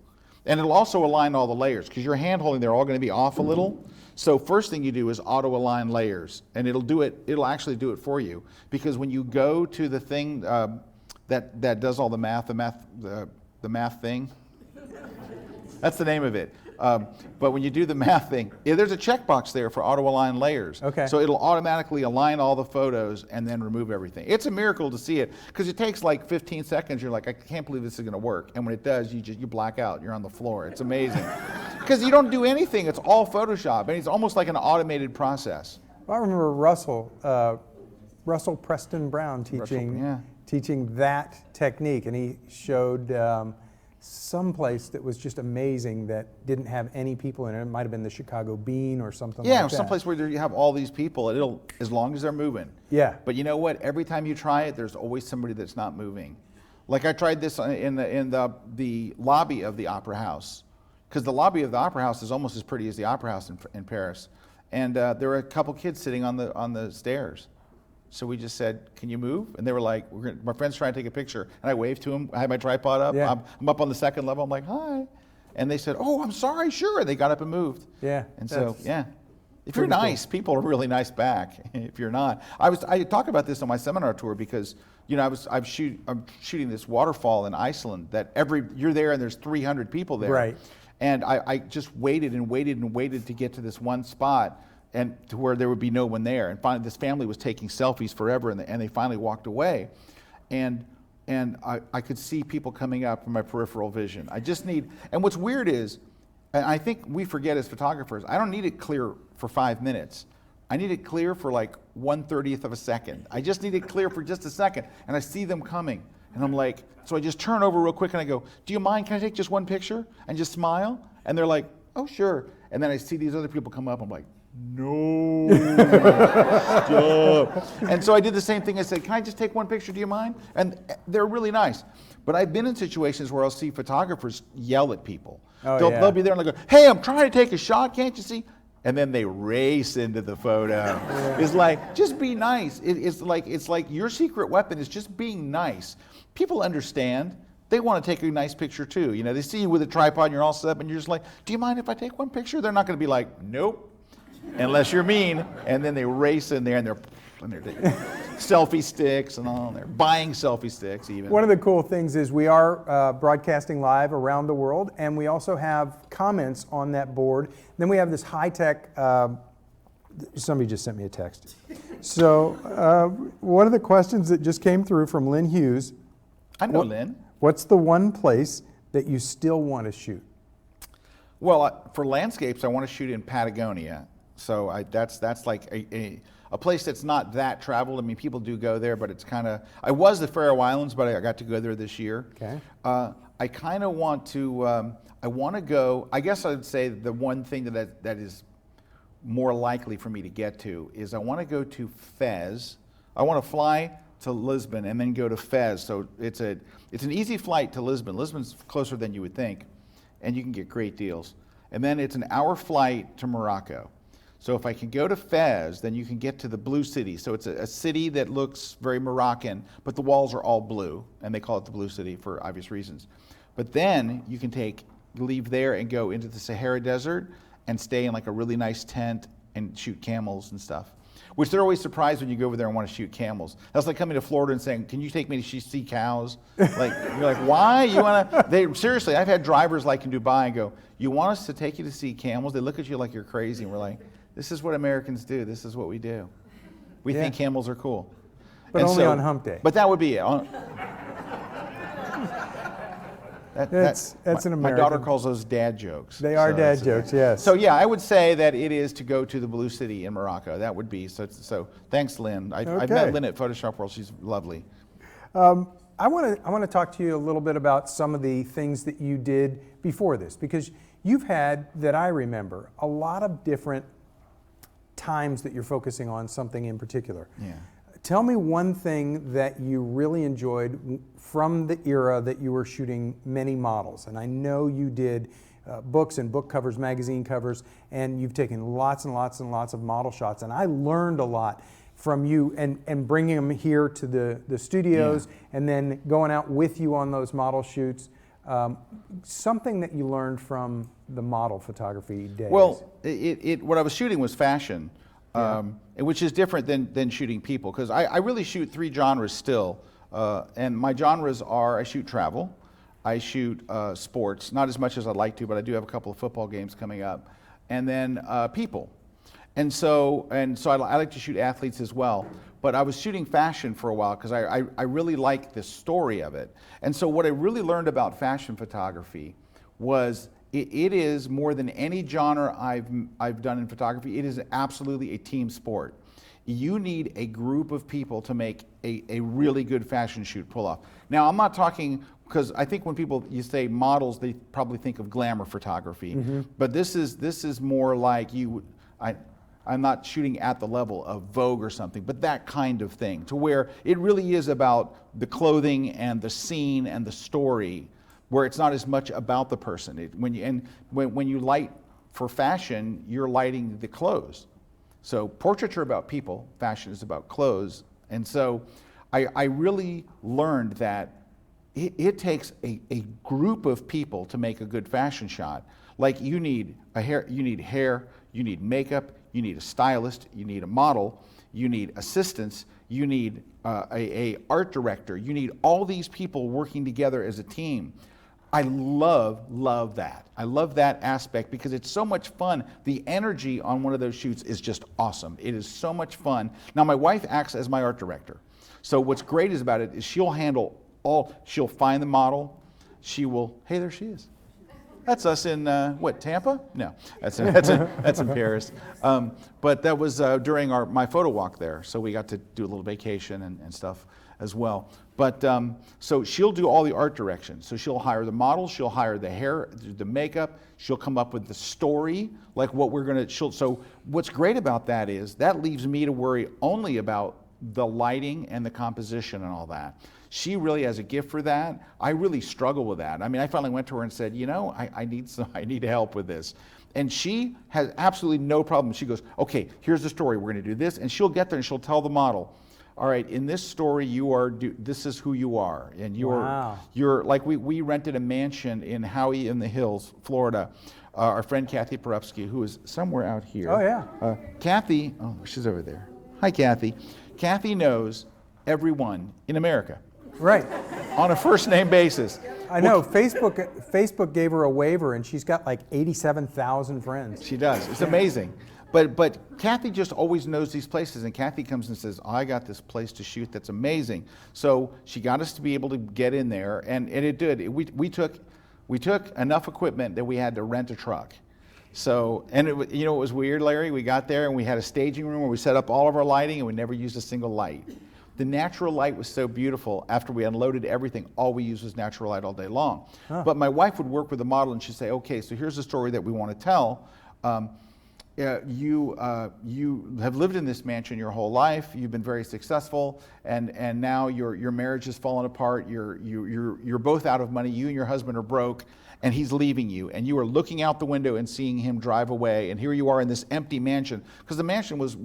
And it'll also align all the layers, because your hand holding, they're all going to be off a little. So first thing you do is auto align layers, and it'll actually do it for you. Because when you go to the thing that does all the math, the math thing, that's the name of it. But when you do the math thing, there's a checkbox there for auto align layers. Okay. So it'll automatically align all the photos and then remove everything. It's a miracle to see it, because it takes 15 seconds. You're like, I can't believe this is going to work. And when it does, you black out. You're on the floor. It's amazing. Because you don't do anything. It's all Photoshop, and it's almost like an automated process. I remember Russell Preston Brown teaching that technique, and he showed some place that was just amazing that didn't have any people in it. It might have been the Chicago Bean or something like that. Yeah, someplace where you have all these people, and as long as they're moving. Yeah. But you know what? Every time you try it, there's always somebody that's not moving. Like I tried this in the lobby of the Opera House, because the lobby of the Opera House is almost as pretty as the Opera House in Paris. And there were a couple kids sitting on the stairs. So we just said, can you move? And they were like, my friend's trying to take a picture. And I waved to them. I had my tripod up. Yeah. I'm up on the second level. I'm like, hi. And they said, oh, I'm sorry, sure. And they got up and moved. Yeah. And so, yeah. If you're nice, people are really nice back. If you're not. I talk about this on my seminar tour, because I'm shooting this waterfall in Iceland that you're there and there's 300 people there. Right. And I just waited and waited and waited to get to this one spot, and to where there would be no one there. And finally, this family was taking selfies forever, and they finally walked away. And I could see people coming up from my peripheral vision. And what's weird is, And I think we forget as photographers, I don't need it clear for 5 minutes. I need it clear for like 1/30th of a second. I just need it clear for just a second. And I see them coming. And I'm like, so I just turn over real quick and I go, do you mind, can I take just one picture? And just smile? And they're like, oh, sure. And then I see these other people come up. I'm like, no, stop. And so I did the same thing. I said, can I just take one picture? Do you mind? And they're really nice. But I've been in situations where I'll see photographers yell at people. Oh, They'll be there and they'll go, hey, I'm trying to take a shot. Can't you see? And then they race into the photo. Yeah. It's like, just be nice. It's like your secret weapon is just being nice. People understand. They want to take a nice picture too. You know, they see you with a tripod and you're all set up and you're just like, do you mind if I take one picture? They're not going to be like, nope, unless you're mean. And then they race in there and they're taking selfie sticks and all. They're buying selfie sticks even. One of the cool things is we are broadcasting live around the world, and we also have comments on that board. Then we have this high-tech, somebody just sent me a text. So one of the questions that just came through from Lynn Hughes. I know Lynn. What's the one place that you still want to shoot? Well, for landscapes, I want to shoot in Patagonia. So that's like a place that's not that traveled. I mean, people do go there, but it's kind of, I was the Faroe Islands, but I got to go there this year. Okay. I kind of want to, I want to go, I guess I would say the one thing that is more likely for me to get to is I want to go to Fez. I want to fly to Lisbon and then go to Fez. So it's an easy flight to Lisbon. Lisbon's closer than you would think, and you can get great deals. And then it's an hour flight to Morocco. So if I can go to Fez, then you can get to the Blue City. So it's a city that looks very Moroccan, but the walls are all blue, and they call it the Blue City for obvious reasons. But then you can leave there and go into the Sahara Desert and stay in like a really nice tent and shoot camels and stuff. Which they're always surprised when you go over there and want to shoot camels. That's like coming to Florida and saying, can you take me to see cows? Like, you're like, why? You want to? Seriously, I've had drivers like in Dubai and go, you want us to take you to see camels? They look at you like you're crazy, and we're like, this is what Americans do. This is what we do. We think camels are cool. But and only on hump day. But that would be it. That's an American. My daughter calls those dad jokes. They are dad jokes, yes. So yeah, I would say that it is to go to the Blue City in Morocco. That would be, so thanks, Lynn. I've met Lynn at Photoshop World. She's lovely. I want to talk to you a little bit about some of the things that you did before this, because you've had, that I remember, a lot of different times that you're focusing on something in particular. Yeah. Tell me one thing that you really enjoyed from the era that you were shooting many models. And I know you did books and book covers, magazine covers, and you've taken lots and lots and lots of model shots. And I learned a lot from you and bringing them here to the studios and then going out with you on those model shoots. Something that you learned from the model photography days. Well, what I was shooting was fashion. Which is different than shooting people, because I really shoot 3 genres still, and my genres are, I shoot travel, I shoot sports, not as much as I'd like to, but I do have a couple of football games coming up, and then people. And so I like to shoot athletes as well, but I was shooting fashion for a while because I really like the story of it. And so what I really learned about fashion photography was it is more than any genre I've done in photography. It is absolutely a team sport. You need a group of people to make a really good fashion shoot pull off. Now, I'm not talking, because I think when you say models, they probably think of glamour photography. Mm-hmm. But this is more like I'm not shooting at the level of Vogue or something, but that kind of thing, to where it really is about the clothing and the scene and the story, where it's not as much about the person. When you light for fashion, you're lighting the clothes. So portraits are about people, fashion is about clothes. And so I really learned that it takes a group of people to make a good fashion shot. Like you need hair, you need makeup, you need a stylist, you need a model, you need assistants, you need a art director, you need all these people working together as a team. I love that. I love that aspect because it's so much fun. The energy on one of those shoots is just awesome. It is so much fun. Now, my wife acts as my art director. So what's great about it is she'll find the model. She will, hey, there she is. That's us in, what, Tampa? No, that's in Paris. But that was during my photo walk there, so we got to do a little vacation and stuff as well. But so she'll do all the art direction. So she'll hire the model, she'll hire the hair, the makeup, she'll come up with the story, like what we're gonna, so what's great about that is that leaves me to worry only about the lighting and the composition and all that. She really has a gift for that. I really struggle with that. I mean, I finally went to her and said, you know, I need help with this. And she has absolutely no problem. She goes, okay, here's the story. We're going to do this. And she'll get there and she'll tell the model, all right, in this story, this is who you are. And you're like, we rented a mansion in Howey in the Hills, Florida. Our friend Kathy Porupski, who is somewhere out here. Oh, yeah. Kathy, oh, she's over there. Hi, Kathy. Kathy knows everyone in America. Right. On a first name basis. I know. Facebook gave her a waiver, and she's got like 87,000 friends. She does. It's amazing. But Kathy just always knows these places, and Kathy comes and says, oh, I got this place to shoot that's amazing. So she got us to be able to get in there, and it did. We took enough equipment that we had to rent a truck. So, and it was weird, Larry? We got there, and we had a staging room where we set up all of our lighting, and we never used a single light. The natural light was so beautiful. After we unloaded everything, all we used was natural light all day long. Huh. But my wife would work with the model and she'd say, okay, so here's the story that we want to tell. You have lived in this mansion your whole life. You've been very successful, and now your marriage has fallen apart. You're both out of money. You and your husband are broke, and he's leaving you. And you are looking out the window and seeing him drive away. And here you are in this empty mansion, because the mansion was,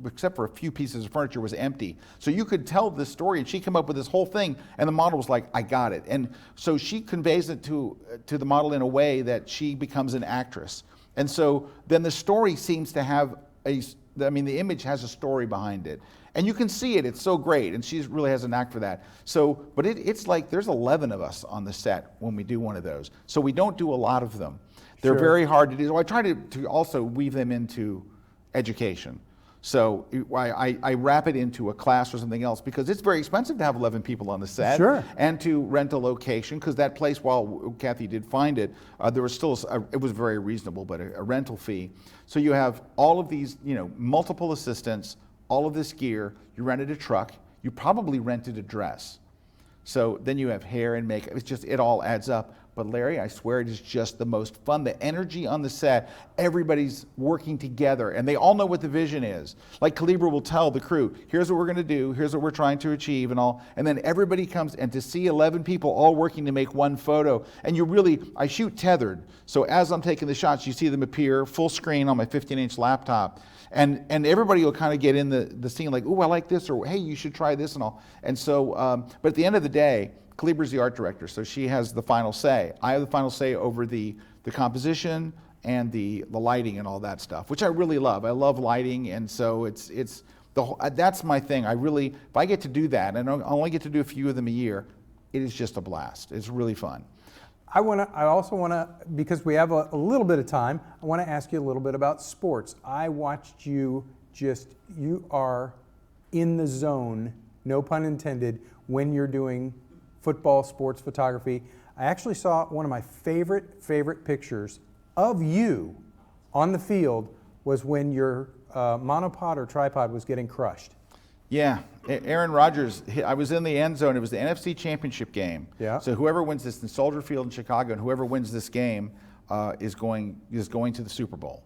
except for a few pieces of furniture, was empty. So you could tell this story, and she came up with this whole thing, and the model was like, I got it. And so she conveys it to the model in a way that she becomes an actress. And so then the story seems to have the image has a story behind it. And you can see it, it's so great, and she really has a knack for that. So, but it's like there's 11 of us on the set when we do one of those. So we don't do a lot of them. They're very hard to do. So I try to also weave them into education. So I wrap it into a class or something else, because it's very expensive to have 11 people on the set. Sure. And to rent a location, because that place, while Kathy did find it, there was still, it was very reasonable, but a rental fee. So you have all of these, multiple assistants, all of this gear. You rented a truck. You probably rented a dress. So then you have hair and makeup. It all adds up. But Larry, I swear it is just the most fun. The energy on the set, everybody's working together, and they all know what the vision is. Like Kelby will tell the crew, here's what we're going to do, here's what we're trying to achieve, and all. And then everybody comes, and to see 11 people all working to make one photo, and I shoot tethered. So as I'm taking the shots, you see them appear full screen on my 15-inch laptop. And everybody will kind of get in the scene like, ooh, I like this, or hey, you should try this and all. And so, but at the end of the day, Kelby's the art director, so she has the final say. I have the final say over the composition and the lighting and all that stuff, which I really love. I love lighting, and so that's my thing. If I get to do that, and I only get to do a few of them a year, it is just a blast. It's really fun. I also want to, because we have a little bit of time, I want to ask you a little bit about sports. I watched you are in the zone, no pun intended, when you're doing football, sports photography. I actually saw one of my favorite pictures of you on the field was when your monopod or tripod was getting crushed. Yeah, Aaron Rodgers, I was in the end zone. It was the NFC Championship game. Yeah. So whoever wins this in Soldier Field in Chicago, and whoever wins this game is going to the Super Bowl.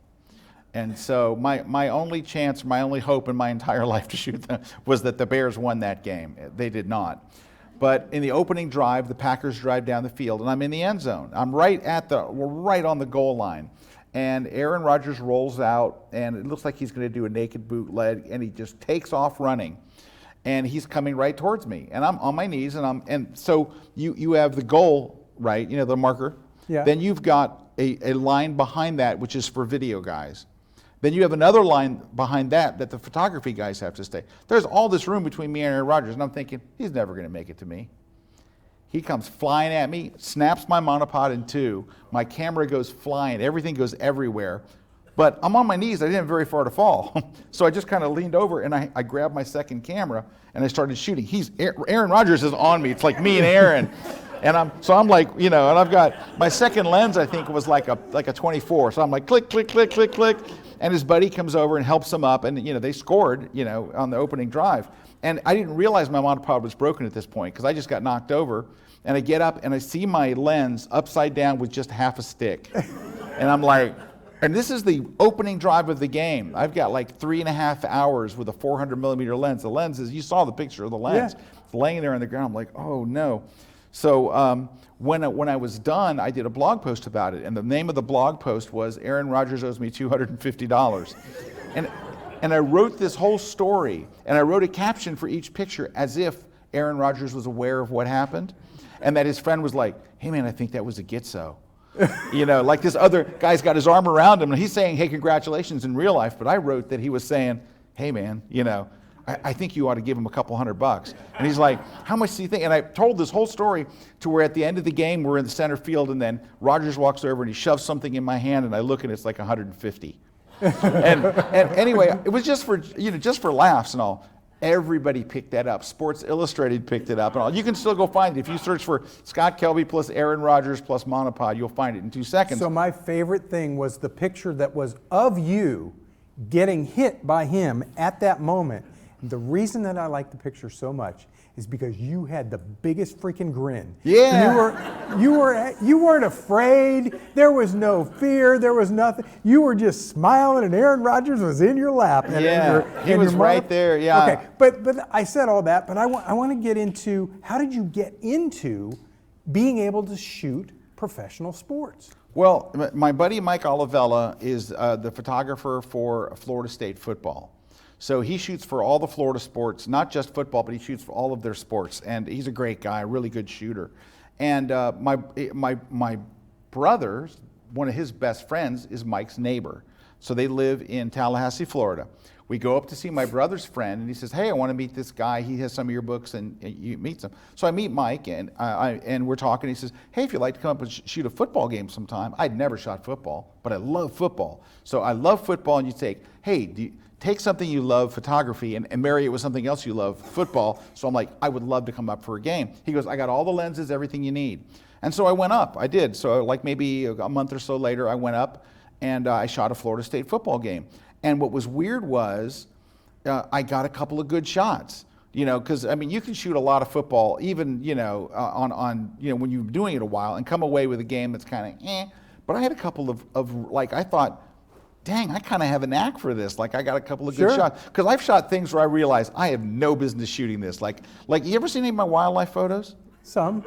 And so my only chance, my only hope in my entire life to shoot them was that the Bears won that game. They did not. But in the opening drive, the Packers drive down the field, and I'm in the end zone. We're right on the goal line. And Aaron Rodgers rolls out, and it looks like he's going to do a naked bootleg, and he just takes off running. And he's coming right towards me. And I'm on my knees, and so you have the goal, right, the marker. Yeah. Then you've got a line behind that, which is for video guys. Then you have another line behind that the photography guys have to stay. There's all this room between me and Aaron Rodgers, and I'm thinking, he's never going to make it to me. He comes flying at me, snaps my monopod in two. My camera goes flying. Everything goes everywhere. But I'm on my knees. I didn't have very far to fall. So I just kind of leaned over, and I grabbed my second camera, and I started shooting. Aaron Rodgers is on me. It's like me and Aaron. So I'm like, and I've got my second lens, I think was like a 24. So I'm like click, click, click, click, click. And his buddy comes over and helps him up, and they scored, on the opening drive. And I didn't realize my monopod was broken at this point because I just got knocked over. And I get up and I see my lens upside down with just half a stick. And I'm like, and this is the opening drive of the game. I've got like 3.5 hours with a 400 millimeter lens. The lens is, you saw the picture of the lens. Yeah. It's laying there on the ground. I'm like, oh no. So when I was done, I did a blog post about it. And the name of the blog post was Aaron Rodgers owes me $250. And I wrote this whole story. And I wrote a caption for each picture as if Aaron Rodgers was aware of what happened. And that his friend was like, hey man, I think that was a gitzo. Like this other guy's got his arm around him and he's saying, hey, congratulations in real life. But I wrote that he was saying, hey man, I think you ought to give him a couple $100. And he's like, how much do you think? And I told this whole story to where at the end of the game, we're in the center field and then Rodgers walks over and he shoves something in my hand and I look and it's like 150. and anyway, it was just for laughs and all. Everybody picked that up. Sports Illustrated picked it up and all. You can still go find it. If you search for Scott Kelby plus Aaron Rodgers plus monopod, you'll find it in 2 seconds. So my favorite thing was the picture that was of you getting hit by him at that moment. The reason that I like the picture so much is because you had the biggest freaking grin. Yeah. You weren't afraid. There was no fear. There was nothing. You were just smiling, and Aaron Rodgers was in your lap. And he was right there. Yeah. Okay, but I said all that. But I want to get into, how did you get into being able to shoot professional sports? Well, my buddy Mike Olivella is the photographer for Florida State football. So he shoots for all the Florida sports, not just football, but he shoots for all of their sports. And he's a great guy, a really good shooter. And my brother, one of his best friends, is Mike's neighbor. So they live in Tallahassee, Florida. We go up to see my brother's friend, and he says, hey, I want to meet this guy. He has some of your books, and you meet him. So I meet Mike, and we're talking. He says, hey, if you'd like to come up and shoot a football game sometime. I'd never shot football, but I love football. So I love football, and you take, hey, take something you love, photography, and marry it with something else you love, football. So I'm like, I would love to come up for a game. He goes, I got all the lenses, everything you need. And so I went up. I did. So like maybe a month or so later, I went up and I shot a Florida State football game. And what was weird was I got a couple of good shots. Because I mean, you can shoot a lot of football, even on when you're doing it a while, and come away with a game that's kind of eh. But I had a couple of like, I thought, dang, I kind of have a knack for this. Like I got a couple of good shots. Because I've shot things where I realized I have no business shooting this. Like you ever seen any of my wildlife photos? Some.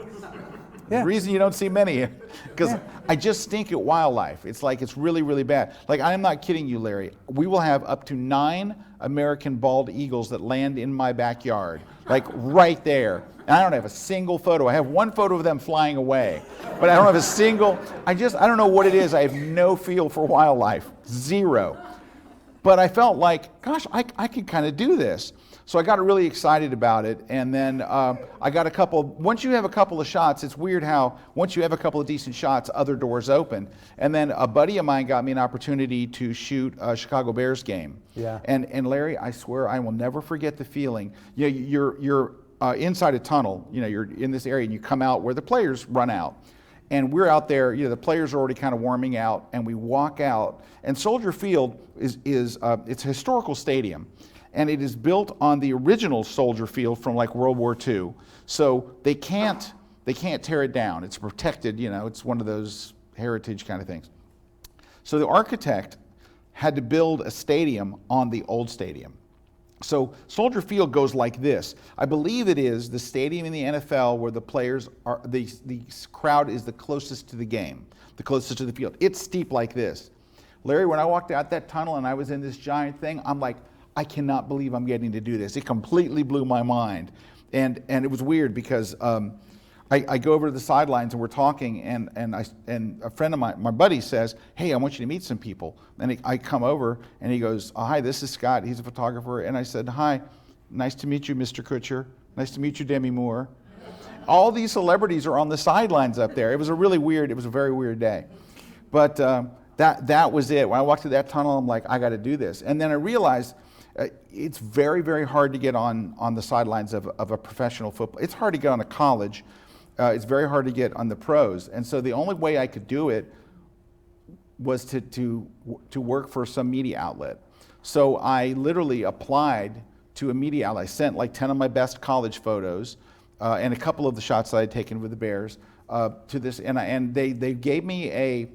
Yeah. The reason you don't see many, because I just stink at wildlife. It's like, it's really, really bad. Like, I'm not kidding you, Larry. We will have up to 9 American bald eagles that land in my backyard, like right there. And I don't have a single photo. I have one photo of them flying away, but I don't have a single, I don't know what it is. I have no feel for wildlife, zero. But I felt like, gosh, I could kind of do this. So I got really excited about it, and then I got once you have a couple of shots, it's weird how once you have a couple of decent shots, other doors open. And then a buddy of mine got me an opportunity to shoot a Chicago Bears game. Yeah. And Larry, I swear I will never forget the feeling. You're inside a tunnel, you're in this area, and you come out where the players run out. And we're out there, the players are already kind of warming out, and we walk out. And Soldier Field it's a historical stadium. And it is built on the original Soldier Field from like World War II. So they can't tear it down. It's protected, it's one of those heritage kind of things. So the architect had to build a stadium on the old stadium. So Soldier Field goes like this. I believe it is the stadium in the NFL where the players are, the crowd is the closest to the game, the closest to the field. It's steep like this. Larry, when I walked out that tunnel and I was in this giant thing, I'm like, I cannot believe I'm getting to do this. It completely blew my mind. And it was weird because I go over to the sidelines and we're talking and a friend of mine, my buddy says, hey, I want you to meet some people. And I come over and he goes, oh, hi, this is Scott. He's a photographer. And I said, hi, nice to meet you, Mr. Kutcher. Nice to meet you, Demi Moore. All these celebrities are on the sidelines up there. It was a very weird day. But that was it. When I walked through that tunnel, I'm like, I got to do this. And then I realized it's very, very hard to get on the sidelines of a professional football. It's hard to get on a college. It's very hard to get on the pros. And so the only way I could do it was to work for some media outlet. So I literally applied to a media outlet. I sent like 10 of my best college photos and a couple of the shots that I had taken with the Bears to this, and they gave me a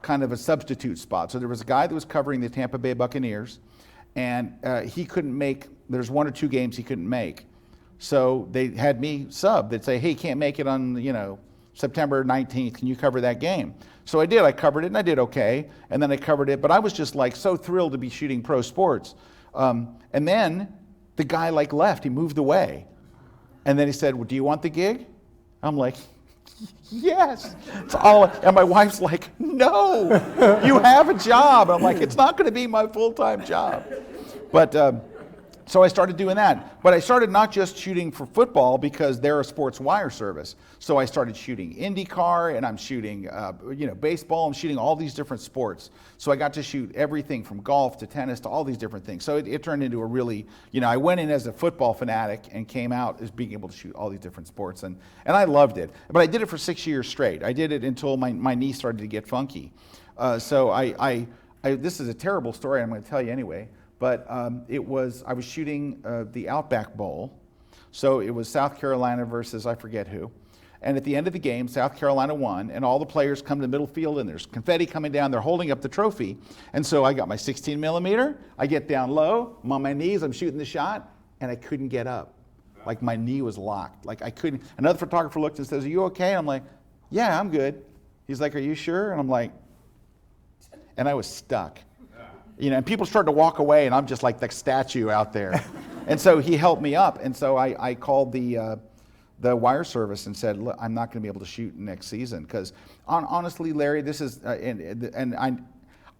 kind of a substitute spot. So there was a guy that was covering the Tampa Bay Buccaneers, and he couldn't make, there's 1 or 2 games he couldn't make. So they had me sub. They'd say, hey, can't make it on, September 19th, can you cover that game? So I did, I covered it and I did okay. And then I covered it, but I was just like so thrilled to be shooting pro sports. And then the guy like left, he moved away. And then he said, well, do you want the gig? I'm like, yes. And my wife's like, no, you have a job. I'm like, it's not gonna be my full-time job. But, so I started doing that. But I started not just shooting for football because they're a sports wire service. So I started shooting IndyCar, and I'm shooting baseball. I'm shooting all these different sports. So I got to shoot everything from golf to tennis to all these different things. So it turned into a really, I went in as a football fanatic and came out as being able to shoot all these different sports. And I loved it. But I did it for 6 years straight. I did it until my knee started to get funky. So this is a terrible story I'm going to tell you anyway. But I was shooting the Outback Bowl. So it was South Carolina versus I forget who. And at the end of the game, South Carolina won, and all the players come to the middle field, and there's confetti coming down. They're holding up the trophy. And so I got my 16 millimeter. I get down low. I'm on my knees. I'm shooting the shot, and I couldn't get up. Like my knee was locked. Like I couldn't. Another photographer looked and says, are you okay? And I'm like, yeah, I'm good. He's like, are you sure? And I'm like, and I was stuck. And people started to walk away, and I'm just like the statue out there. And so he helped me up. And so I called the wire service and said, look, I'm not going to be able to shoot next season. Because honestly, Larry, this is, and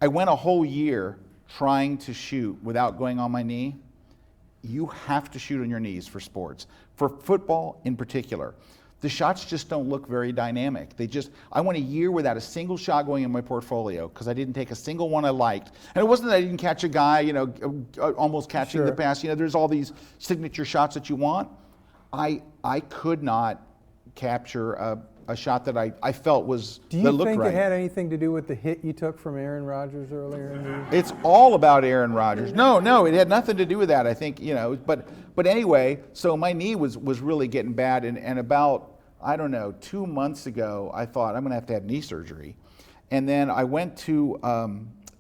I went a whole year trying to shoot without going on my knee. You have to shoot on your knees for sports, for football in particular. The shots just don't look very dynamic. I went a year without a single shot going in my portfolio because I didn't take a single one I liked. And it wasn't that I didn't catch a guy, almost catching the pass. There's all these signature shots that you want. I could not capture a shot that I felt was that looked right. Do you think it had anything to do with the hit you took from Aaron Rodgers earlier in the year? It's all about Aaron Rodgers. No, it had nothing to do with that. I think, but anyway, so my knee was really getting bad, and about, I don't know, 2 months ago, I thought I'm going to have knee surgery. And then I went to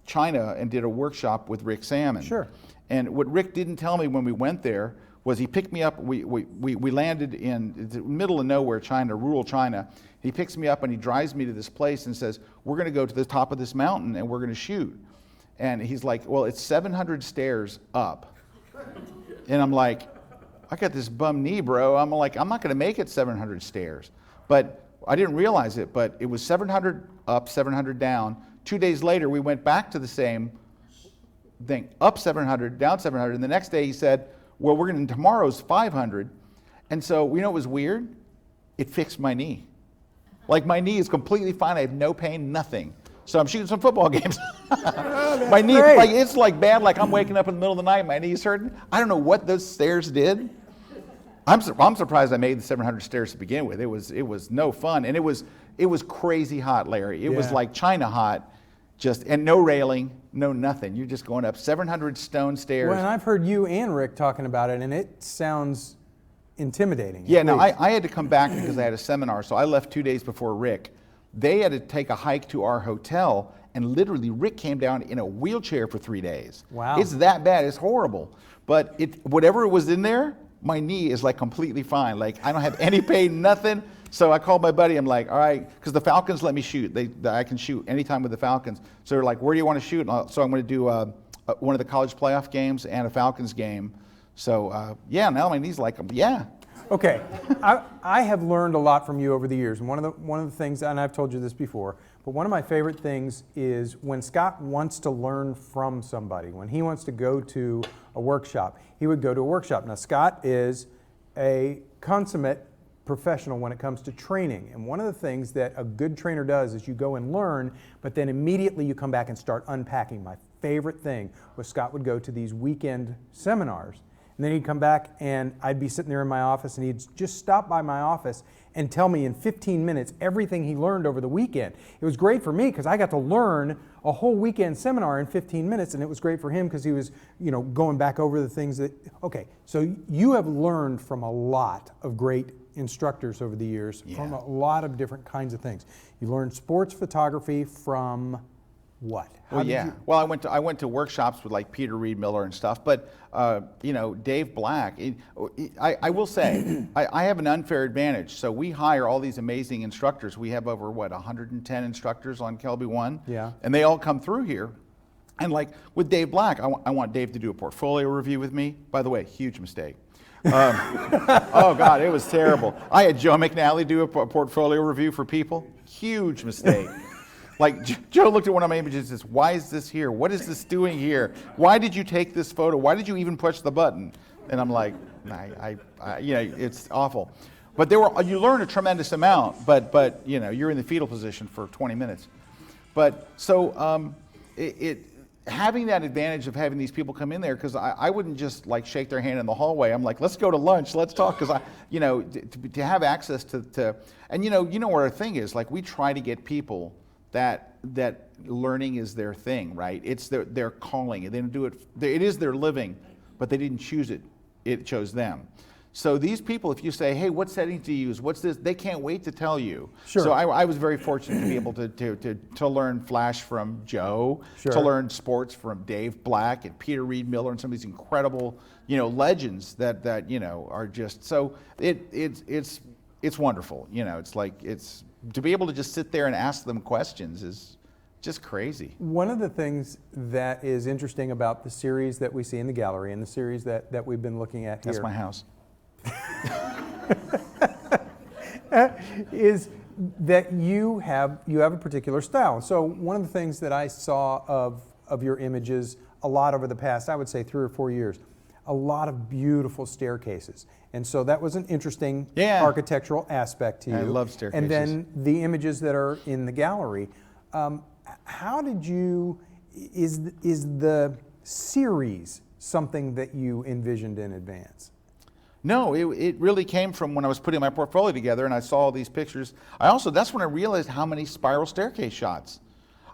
China and did a workshop with Rick Salmon. Sure. And what Rick didn't tell me when we went there was he picked me up. We landed in the middle of nowhere, China, rural China. He picks me up and he drives me to this place and says, we're going to go to the top of this mountain and we're going to shoot. And he's like, well, it's 700 stairs up. And I'm like, I got this bum knee, bro. I'm like, I'm not going to make it 700 stairs. But I didn't realize it, but it was 700 up, 700 down. 2 days later, we went back to the same thing, up 700, down 700. And the next day he said, well, tomorrow's 500. And so, what was weird? It fixed my knee. Like my knee is completely fine. I have no pain, nothing. So I'm shooting some football games. My knee, it's like bad, like I'm waking up in the middle of the night, my knee's hurting. I don't know what those stairs did. I'm surprised I made the 700 stairs to begin with. It was no fun, and it was crazy hot, Larry. It was like China hot, and no railing, no nothing. You're just going up 700 stone stairs. Well, and I've heard you and Rick talking about it, and it sounds intimidating. Yeah, no, I had to come back because I had a seminar, so I left 2 days before Rick. They had to take a hike to our hotel, and literally Rick came down in a wheelchair for 3 days. Wow. It's that bad. It's horrible. But whatever was in there, my knee is like completely fine. Like I don't have any pain, nothing. So I called my buddy. I'm like, all right, because the Falcons let me shoot. I can shoot anytime with the Falcons. So they're like, where do you want to shoot? So I'm going to do one of the college playoff games and a Falcons game. So now my knee's like, yeah. Okay, I have learned a lot from you over the years. And one of the things, and I've told you this before, but one of my favorite things is when Scott wants to learn from somebody, when he wants to go to a workshop, he would go to a workshop. Now, Scott is a consummate professional when it comes to training. And one of the things that a good trainer does is you go and learn, but then immediately you come back and start unpacking. My favorite thing was Scott would go to these weekend seminars, And then he'd come back and I'd be sitting there in my office and he'd just stop by my office and tell me in 15 minutes everything he learned over the weekend. It was great for me because I got to learn a whole weekend seminar in 15 minutes, and it was great for him because he was, going back over the things that, okay, so you have learned from a lot of great instructors over the years, from a lot of different kinds of things. You learned sports photography from what? Well, I went to workshops with like Peter Reed Miller and stuff, but Dave Black. I will say I have an unfair advantage. So we hire all these amazing instructors. We have over 110 instructors on KelbyOne. Yeah. And they all come through here. And like with Dave Black, I want Dave to do a portfolio review with me. By the way, huge mistake. Oh God, it was terrible. I had Joe McNally do a portfolio review for people. Huge mistake. Like Joe looked at one of my images and says, "Why is this here? What is this doing here? Why did you take this photo? Why did you even push the button?" And I'm like, it's awful. But you learn a tremendous amount. But you're in the fetal position for 20 minutes. But so having that advantage of having these people come in there, because I wouldn't just like shake their hand in the hallway. I'm like, let's go to lunch, let's talk, because to have access to and what our thing is, like we try to get people that learning is their thing, right? It's their calling. They didn't do it. It is their living, but they didn't choose it. It chose them. So these people, if you say, "Hey, what setting to use? What's this?" They can't wait to tell you. Sure. So I was very fortunate to be able to learn Flash from Joe, Sure. to learn sports from Dave Black and Peter Reed Miller and some of these incredible legends that are just so it's wonderful. It's to be able to just sit there and ask them questions is just crazy. One of the things that is interesting about the series that we see in the gallery and the series that we've been looking at here. That's my house. Is that you have a particular style. So one of the things that I saw of your images a lot over the past, I would say 3 or 4 years, a lot of beautiful staircases. And so that was an interesting architectural aspect to you. I love staircases. And then the images that are in the gallery. How did you, is the series something that you envisioned in advance? No, it really came from when I was putting my portfolio together and I saw all these pictures. That's when I realized how many spiral staircase shots.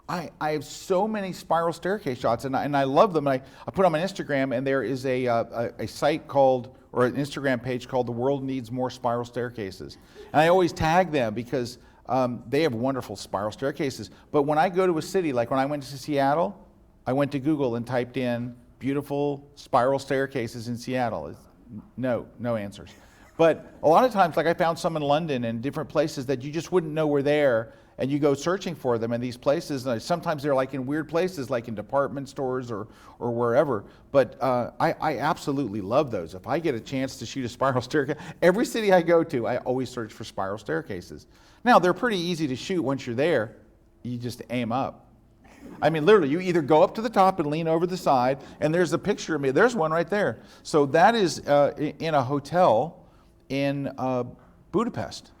I have so many spiral staircase shots, and I love them. I put them on Instagram, and there is a site called, or an Instagram page called "The World Needs More Spiral Staircases," and I always tag them because they have wonderful spiral staircases. But when I go to a city, like when I went to Seattle, I went to Google and typed in "beautiful spiral staircases in Seattle." No answers. But a lot of times, like I found some in London and different places that you just wouldn't know were there, and you go searching for them in these places. Sometimes they're like in weird places, like in department stores or wherever. But I absolutely love those. If I get a chance to shoot a spiral staircase, every city I go to, I always search for spiral staircases. Now, they're pretty easy to shoot once you're there. You just aim up. I mean, literally, you either go up to the top and lean over the side, and there's a picture of me. There's one right there. So that is in a hotel in Budapest.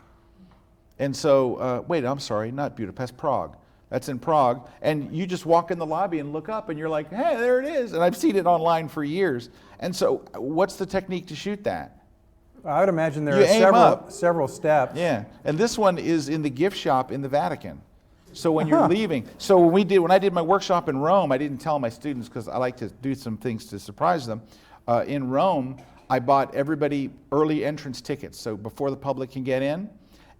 And so, wait, I'm sorry, not Budapest, Prague. That's in Prague. And you just walk in the lobby and look up, and you're like, hey, there it is. And I've seen it online for years. And so what's the technique to shoot that? I would imagine there are several steps. Yeah, and this one is in the gift shop in the Vatican. So when you're leaving, so when I did my workshop in Rome, I didn't tell my students because I like to do some things to surprise them. In Rome, I bought everybody early entrance tickets, so before the public can get in.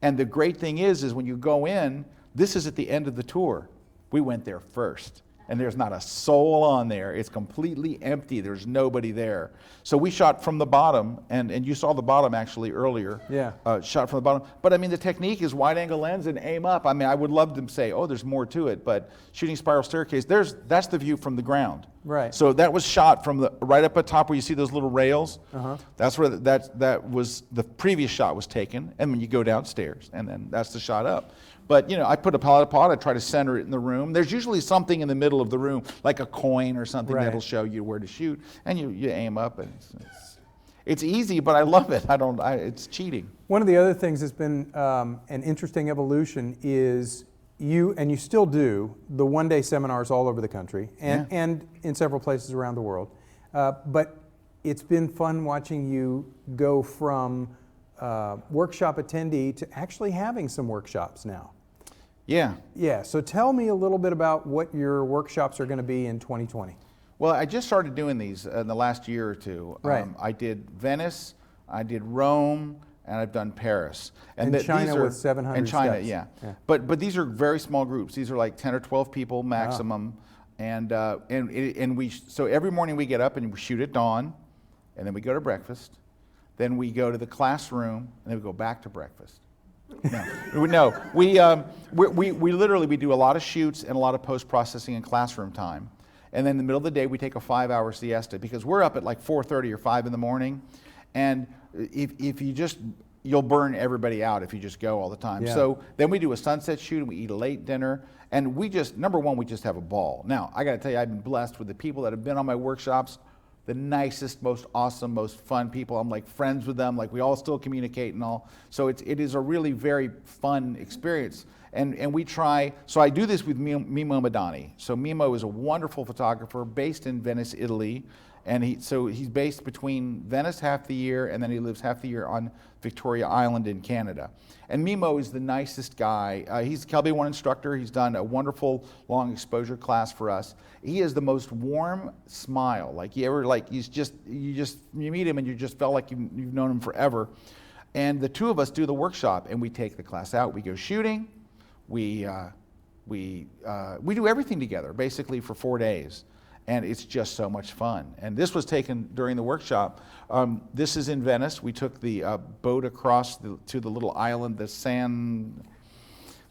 And the great thing is when you go in, this is at the end of the tour. We went there first, and there's not a soul on there. It's completely empty. There's nobody there. So we shot from the bottom, and you saw the bottom actually earlier. Yeah. Shot from the bottom. But I mean, the technique is wide angle lens and aim up. I mean, I would love to say, oh, there's more to it, but shooting spiral staircase, that's the view from the ground. Right. So that was shot from the right up at top where you see those little rails. That's where that was the previous shot was taken, and when you go downstairs, and then that's the shot up. But I put a pod. I try to center it in the room. There's usually something in the middle of the room, like a coin or something that'll show you where to shoot, and you aim up, and it's easy, but I love it. It's cheating. One of the other things that's been an interesting evolution is you still do the one-day seminars all over the country and in several places around the world. But it's been fun watching you go from workshop attendee to actually having some workshops now. Yeah. Yeah, so tell me a little bit about what your workshops are going to be in 2020. Well, I just started doing these in the last year or two. Right. I did Venice, I did Rome, and I've done Paris. And China with 700 And China, steps. yeah. Yeah. But these are very small groups. These are like 10 or 12 people maximum. Wow. So every morning we get up and we shoot at dawn, and then we go to breakfast. Then we go to the classroom, and then we go back to breakfast. No, we literally do a lot of shoots and a lot of post-processing and classroom time. And then in the middle of the day, we take a 5-hour siesta because we're up at like 4:30 or 5 in the morning. And if you just, you'll burn everybody out if you just go all the time. Yeah. So then we do a sunset shoot and we eat a late dinner. And we just, number one, we just have a ball. Now, I got to tell you, I've been blessed with the people that have been on my workshops. The nicest, most awesome, most fun people. I'm like friends with them. Like we all still communicate and all. So it is a really very fun experience. And we try, so I do this with Mimo Madani. So Mimo is a wonderful photographer based in Venice, Italy. And he's based between Venice half the year and then he lives half the year on Victoria Island in Canada. And Mimo is the nicest guy. He's a KelbyOne instructor. He's done a wonderful long exposure class for us. He has the most warm smile. Like you meet him and you just felt like you've known him forever. And the two of us do the workshop and we take the class out. We go shooting. We do everything together basically for 4 days. And it's just so much fun. And this was taken during the workshop. This is in Venice. We took the boat across to the little island, the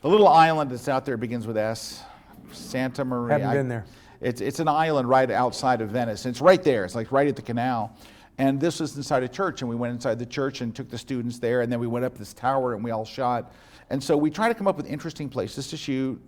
little island that's out there, begins with S, Santa Maria. Haven't been there. It's an island right outside of Venice. And it's right there. It's like right at the canal. And this was inside a church. And we went inside the church and took the students there. And then we went up this tower and we all shot. And so we try to come up with interesting places to shoot.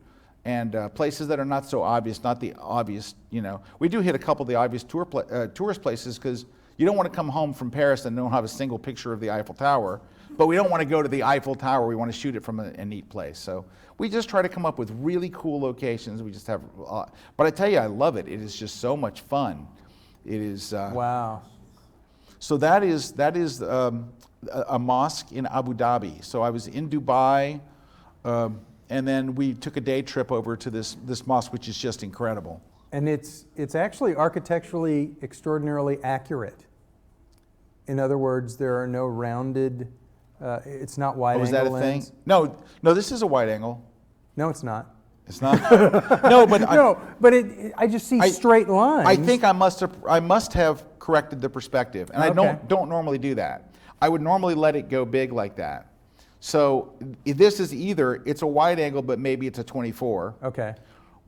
And places that are not so obvious, not the obvious, you know. We do hit a couple of the obvious tourist places because you don't want to come home from Paris and don't have a single picture of the Eiffel Tower, but we don't want to go to the Eiffel Tower. We want to shoot it from a neat place. So we just try to come up with really cool locations. We just have, but I tell you, I love it. It is just so much fun. It is. Wow. So that is a mosque in Abu Dhabi. So I was in Dubai. And then we took a day trip over to this mosque, which is just incredible. And it's actually architecturally extraordinarily accurate. In other words, there are no rounded, it's not wide angle. Was that a lens. thing? No, this is a wide angle. No, it's not. It's not? No, but I just see straight lines. I think I must have corrected the perspective. And Okay. I don't normally do that. I would normally let it go big like that. So this is either, it's a wide angle, but maybe it's a 24. Okay.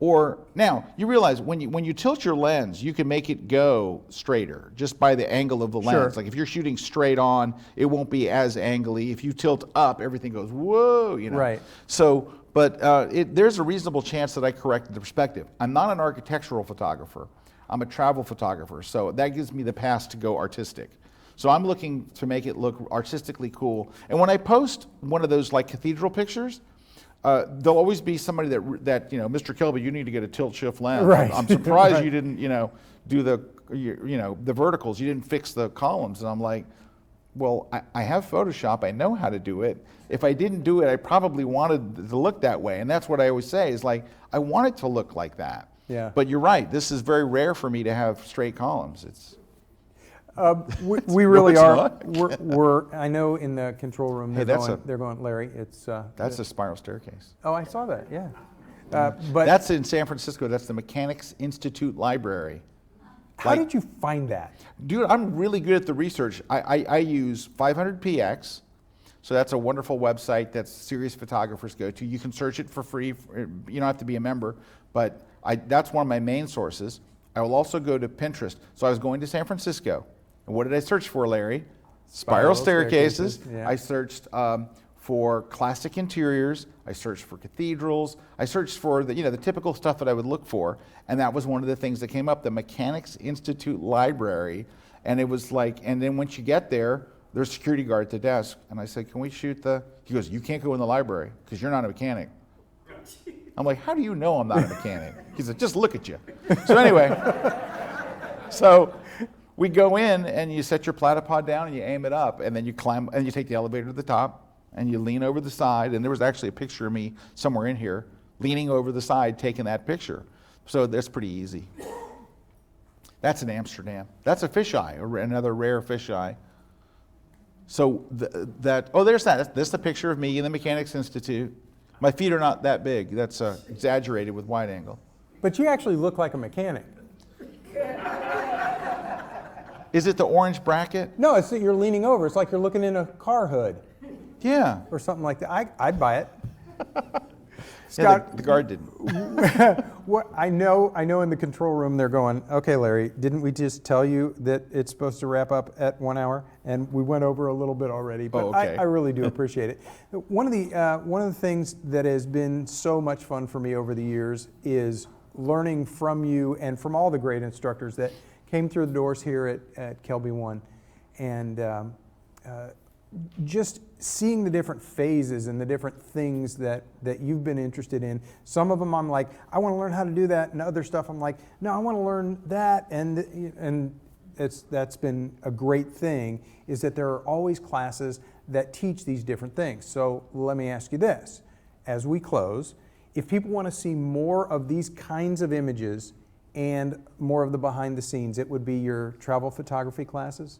Or now you realize when you tilt your lens, you can make it go straighter just by the angle of the lens. Sure. Like if you're shooting straight on, it won't be as angly. If you tilt up, everything goes whoa, you know. Right. So, but there's a reasonable chance that I corrected the perspective. I'm not an architectural photographer. I'm a travel photographer, so that gives me the pass to go artistic. So I'm looking to make it look artistically cool. And when I post one of those like cathedral pictures, there'll always be somebody that you know, Mr. Kelby, you need to get a tilt shift lens. Right. I'm surprised Right. you didn't, do the verticals. You didn't fix the columns. And I'm like, well, I have Photoshop. I know how to do it. If I didn't do it, I probably wanted it to look that way. And that's what I always say is like, I want it to look like that. Yeah. But you're right. This is very rare for me to have straight columns. We really it's are. not. We're. I know in the control room they're going, Larry. It's. That's a spiral staircase. Oh, I saw that. Yeah. But That's in San Francisco. That's the Mechanics Institute Library. how did you find that? Dude, I'm really good at the research. I use 500px, so that's a wonderful website that serious photographers go to. You can search it for free. You don't have to be a member, but that's one of my main sources. I will also go to Pinterest. So I was going to San Francisco, and what did I search for, Larry? Spiral staircases. Yeah. I searched for classic interiors. I searched for cathedrals. I searched for the typical stuff that I would look for, and that was one of the things that came up, the Mechanics Institute Library. And it was like, and then once you get there, there's a security guard at the desk, and I said, can we shoot he goes, you can't go in the library because you're not a mechanic. I'm like, how do you know I'm not a mechanic? He said, just look at you. So anyway, so we go in and you set your platypod down and you aim it up, and then you climb and you take the elevator to the top and you lean over the side. And there was actually a picture of me somewhere in here leaning over the side taking that picture. So that's pretty easy. That's in Amsterdam. That's a fisheye, another rare fisheye. So there's that. That's the picture of me in the Mechanics Institute. My feet are not that big. That's exaggerated with wide angle. But you actually look like a mechanic. Is it the orange bracket? No, it's that you're leaning over. It's like you're looking in a car hood. Yeah. Or something like that. I'd buy it. Scott, yeah, the guard didn't. What I know in the control room they're going, okay, Larry, didn't we just tell you that it's supposed to wrap up at 1 hour? And we went over a little bit already, but okay. I really do appreciate it. One of the things that has been so much fun for me over the years is learning from you and from all the great instructors that came through the doors here at KelbyOne, and just seeing the different phases and the different things that you've been interested in. Some of them I'm like, I want to learn how to do that, and other stuff I'm like, no, I want to learn that, and that's been a great thing, is that there are always classes that teach these different things. So let me ask you this, as we close, if people want to see more of these kinds of images and more of the behind the scenes, it would be your travel photography classes?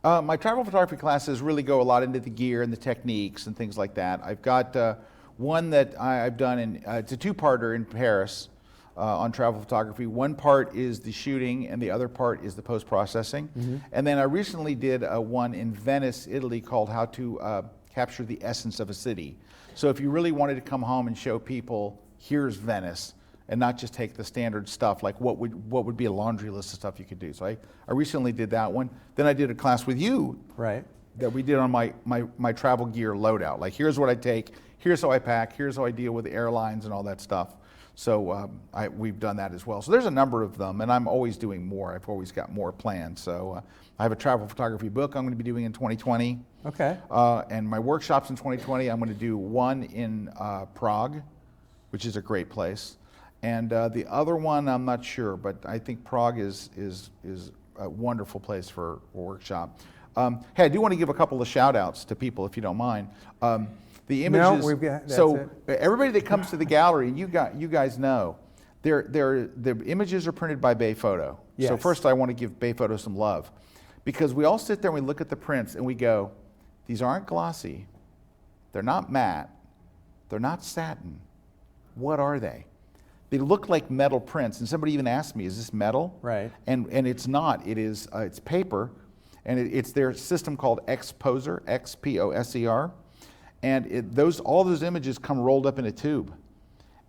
My travel photography classes really go a lot into the gear and the techniques and things like that. I've got one that I've done it's a two-parter in Paris on travel photography. One part is the shooting and the other part is the post-processing. Mm-hmm. And then I recently did one in Venice, Italy, called How to Capture the Essence of a City. So if you really wanted to come home and show people, here's Venice, and not just take the standard stuff, like what would be a laundry list of stuff you could do. So I recently did that one. Then I did a class with you, right, that we did on my travel gear loadout. Like, here's what I take, here's how I pack, here's how I deal with the airlines and all that stuff. So we've done that as well. So there's a number of them, and I'm always doing more. I've always got more planned. So I have a travel photography book I'm going to be doing in 2020. Okay. And my workshops in 2020, I'm going to do one in Prague, which is a great place. And the other one, I'm not sure, but I think Prague is a wonderful place for a workshop. Hey, I do want to give a couple of shout outs to people, if you don't mind. The images, no, we've got, so everybody that comes to the gallery, you guys know, the images are printed by Bay Photo. Yes. So first I want to give Bay Photo some love, because we all sit there and we look at the prints and we go, these aren't glossy, they're not matte, they're not satin. What are they? They look like metal prints, and somebody even asked me, is this metal? Right. And it's not. It is. It's paper, and it's their system called Exposer, X-P-O-S-E-R, and all those images come rolled up in a tube,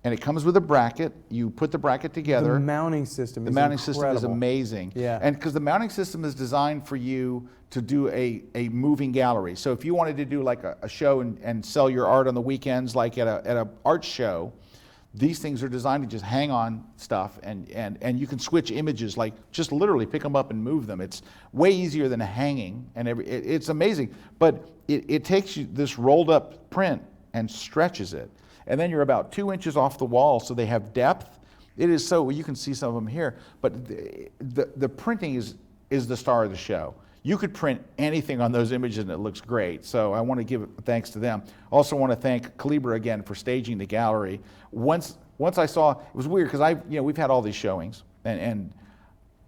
and it comes with a bracket. You put the bracket together. The mounting system. The mounting system is amazing. Yeah. And because the mounting system is designed for you to do a moving gallery. So if you wanted to do like a show and sell your art on the weekends, like at a art show, these things are designed to just hang on stuff, and you can switch images, like just literally pick them up and move them. It's way easier than hanging, and it's amazing. But it takes you this rolled up print and stretches it. And then you're about 2 inches off the wall, so they have depth. It is so, you can see some of them here, but the printing is the star of the show. You could print anything on those images and it looks great. So I want to give thanks to them. Also want to thank Kelby again for staging the gallery. Once I saw, it was weird because we've had all these showings, and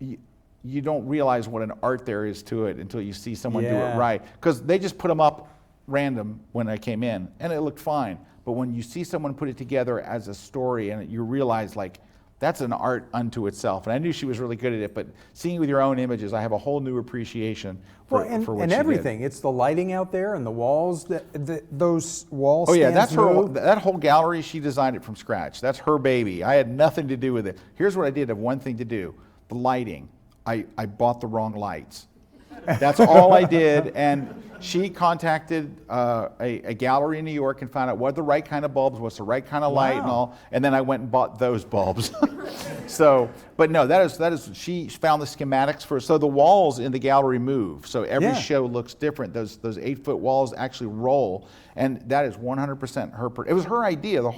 you don't realize what an art there is to it until you see someone do it right. Because they just put them up random when I came in, and it looked fine. But when you see someone put it together as a story, and you realize, like, that's an art unto itself. And I knew she was really good at it, but seeing with your own images, I have a whole new appreciation for what she and everything. did. It's the lighting out there and the walls, those wall stands. Oh yeah, that's move. that whole gallery, she designed it from scratch. That's her baby. I had nothing to do with it. Here's what I did, have one thing to do. The lighting. I bought the wrong lights. That's all I did, and she contacted a gallery in New York and found out what the right kind of bulbs, what's the right kind of light and all, and then I went and bought those bulbs. So, but no, that is she found the schematics for, so the walls in the gallery move, so every show looks different. Those 8-foot walls actually roll, and that is 100% her. It was her idea.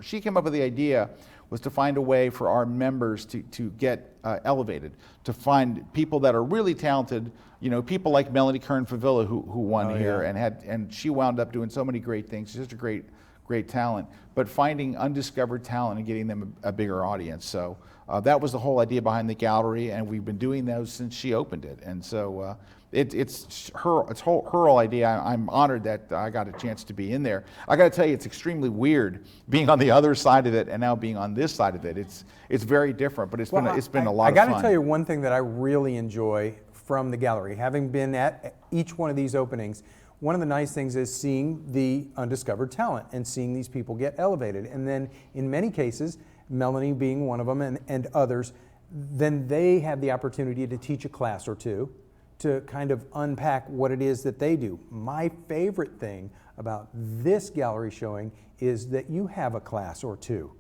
She came up with the idea was to find a way for our members to get elevated, to find people that are really talented, people like Melanie Kern-Favilla who won here and she wound up doing so many great things. She's just a great talent, but finding undiscovered talent and getting them a bigger audience. So that was the whole idea behind the gallery, and we've been doing those since she opened it. And so it's her whole idea. I'm honored that I got a chance to be in there. I got to tell you, it's extremely weird being on the other side of it and now being on this side of it. It's very different, but it's been a lot of fun. I got to tell you one thing that I really enjoy from the gallery, having been at each one of these openings. One of the nice things is seeing the undiscovered talent and seeing these people get elevated. And then in many cases, Melanie being one of them and others, then they have the opportunity to teach a class or two to kind of unpack what it is that they do. My favorite thing about this gallery showing is that you have a class or two.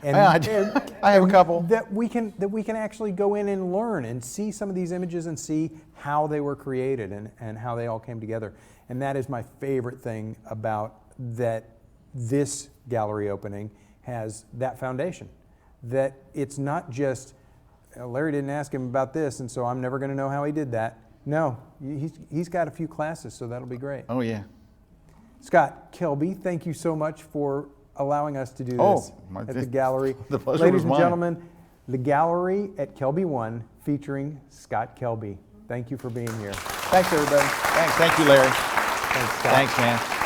And I have a couple. That we can actually go in and learn and see some of these images and see how they were created and how they all came together. And that is my favorite thing about that this gallery opening has that foundation. That it's not just, Larry didn't ask him about this, and so I'm never going to know how he did that. No, he's got a few classes, so that'll be great. Oh, yeah. Scott, Kelby, thank you so much for allowing us to do this at the gallery. The pleasure Ladies was and mine. gentlemen, the gallery at KelbyOne featuring Scott Kelby. Thank you for being here. Thanks, everybody. Thanks. Thank you, Larry. Thanks, Scott. Thanks, man.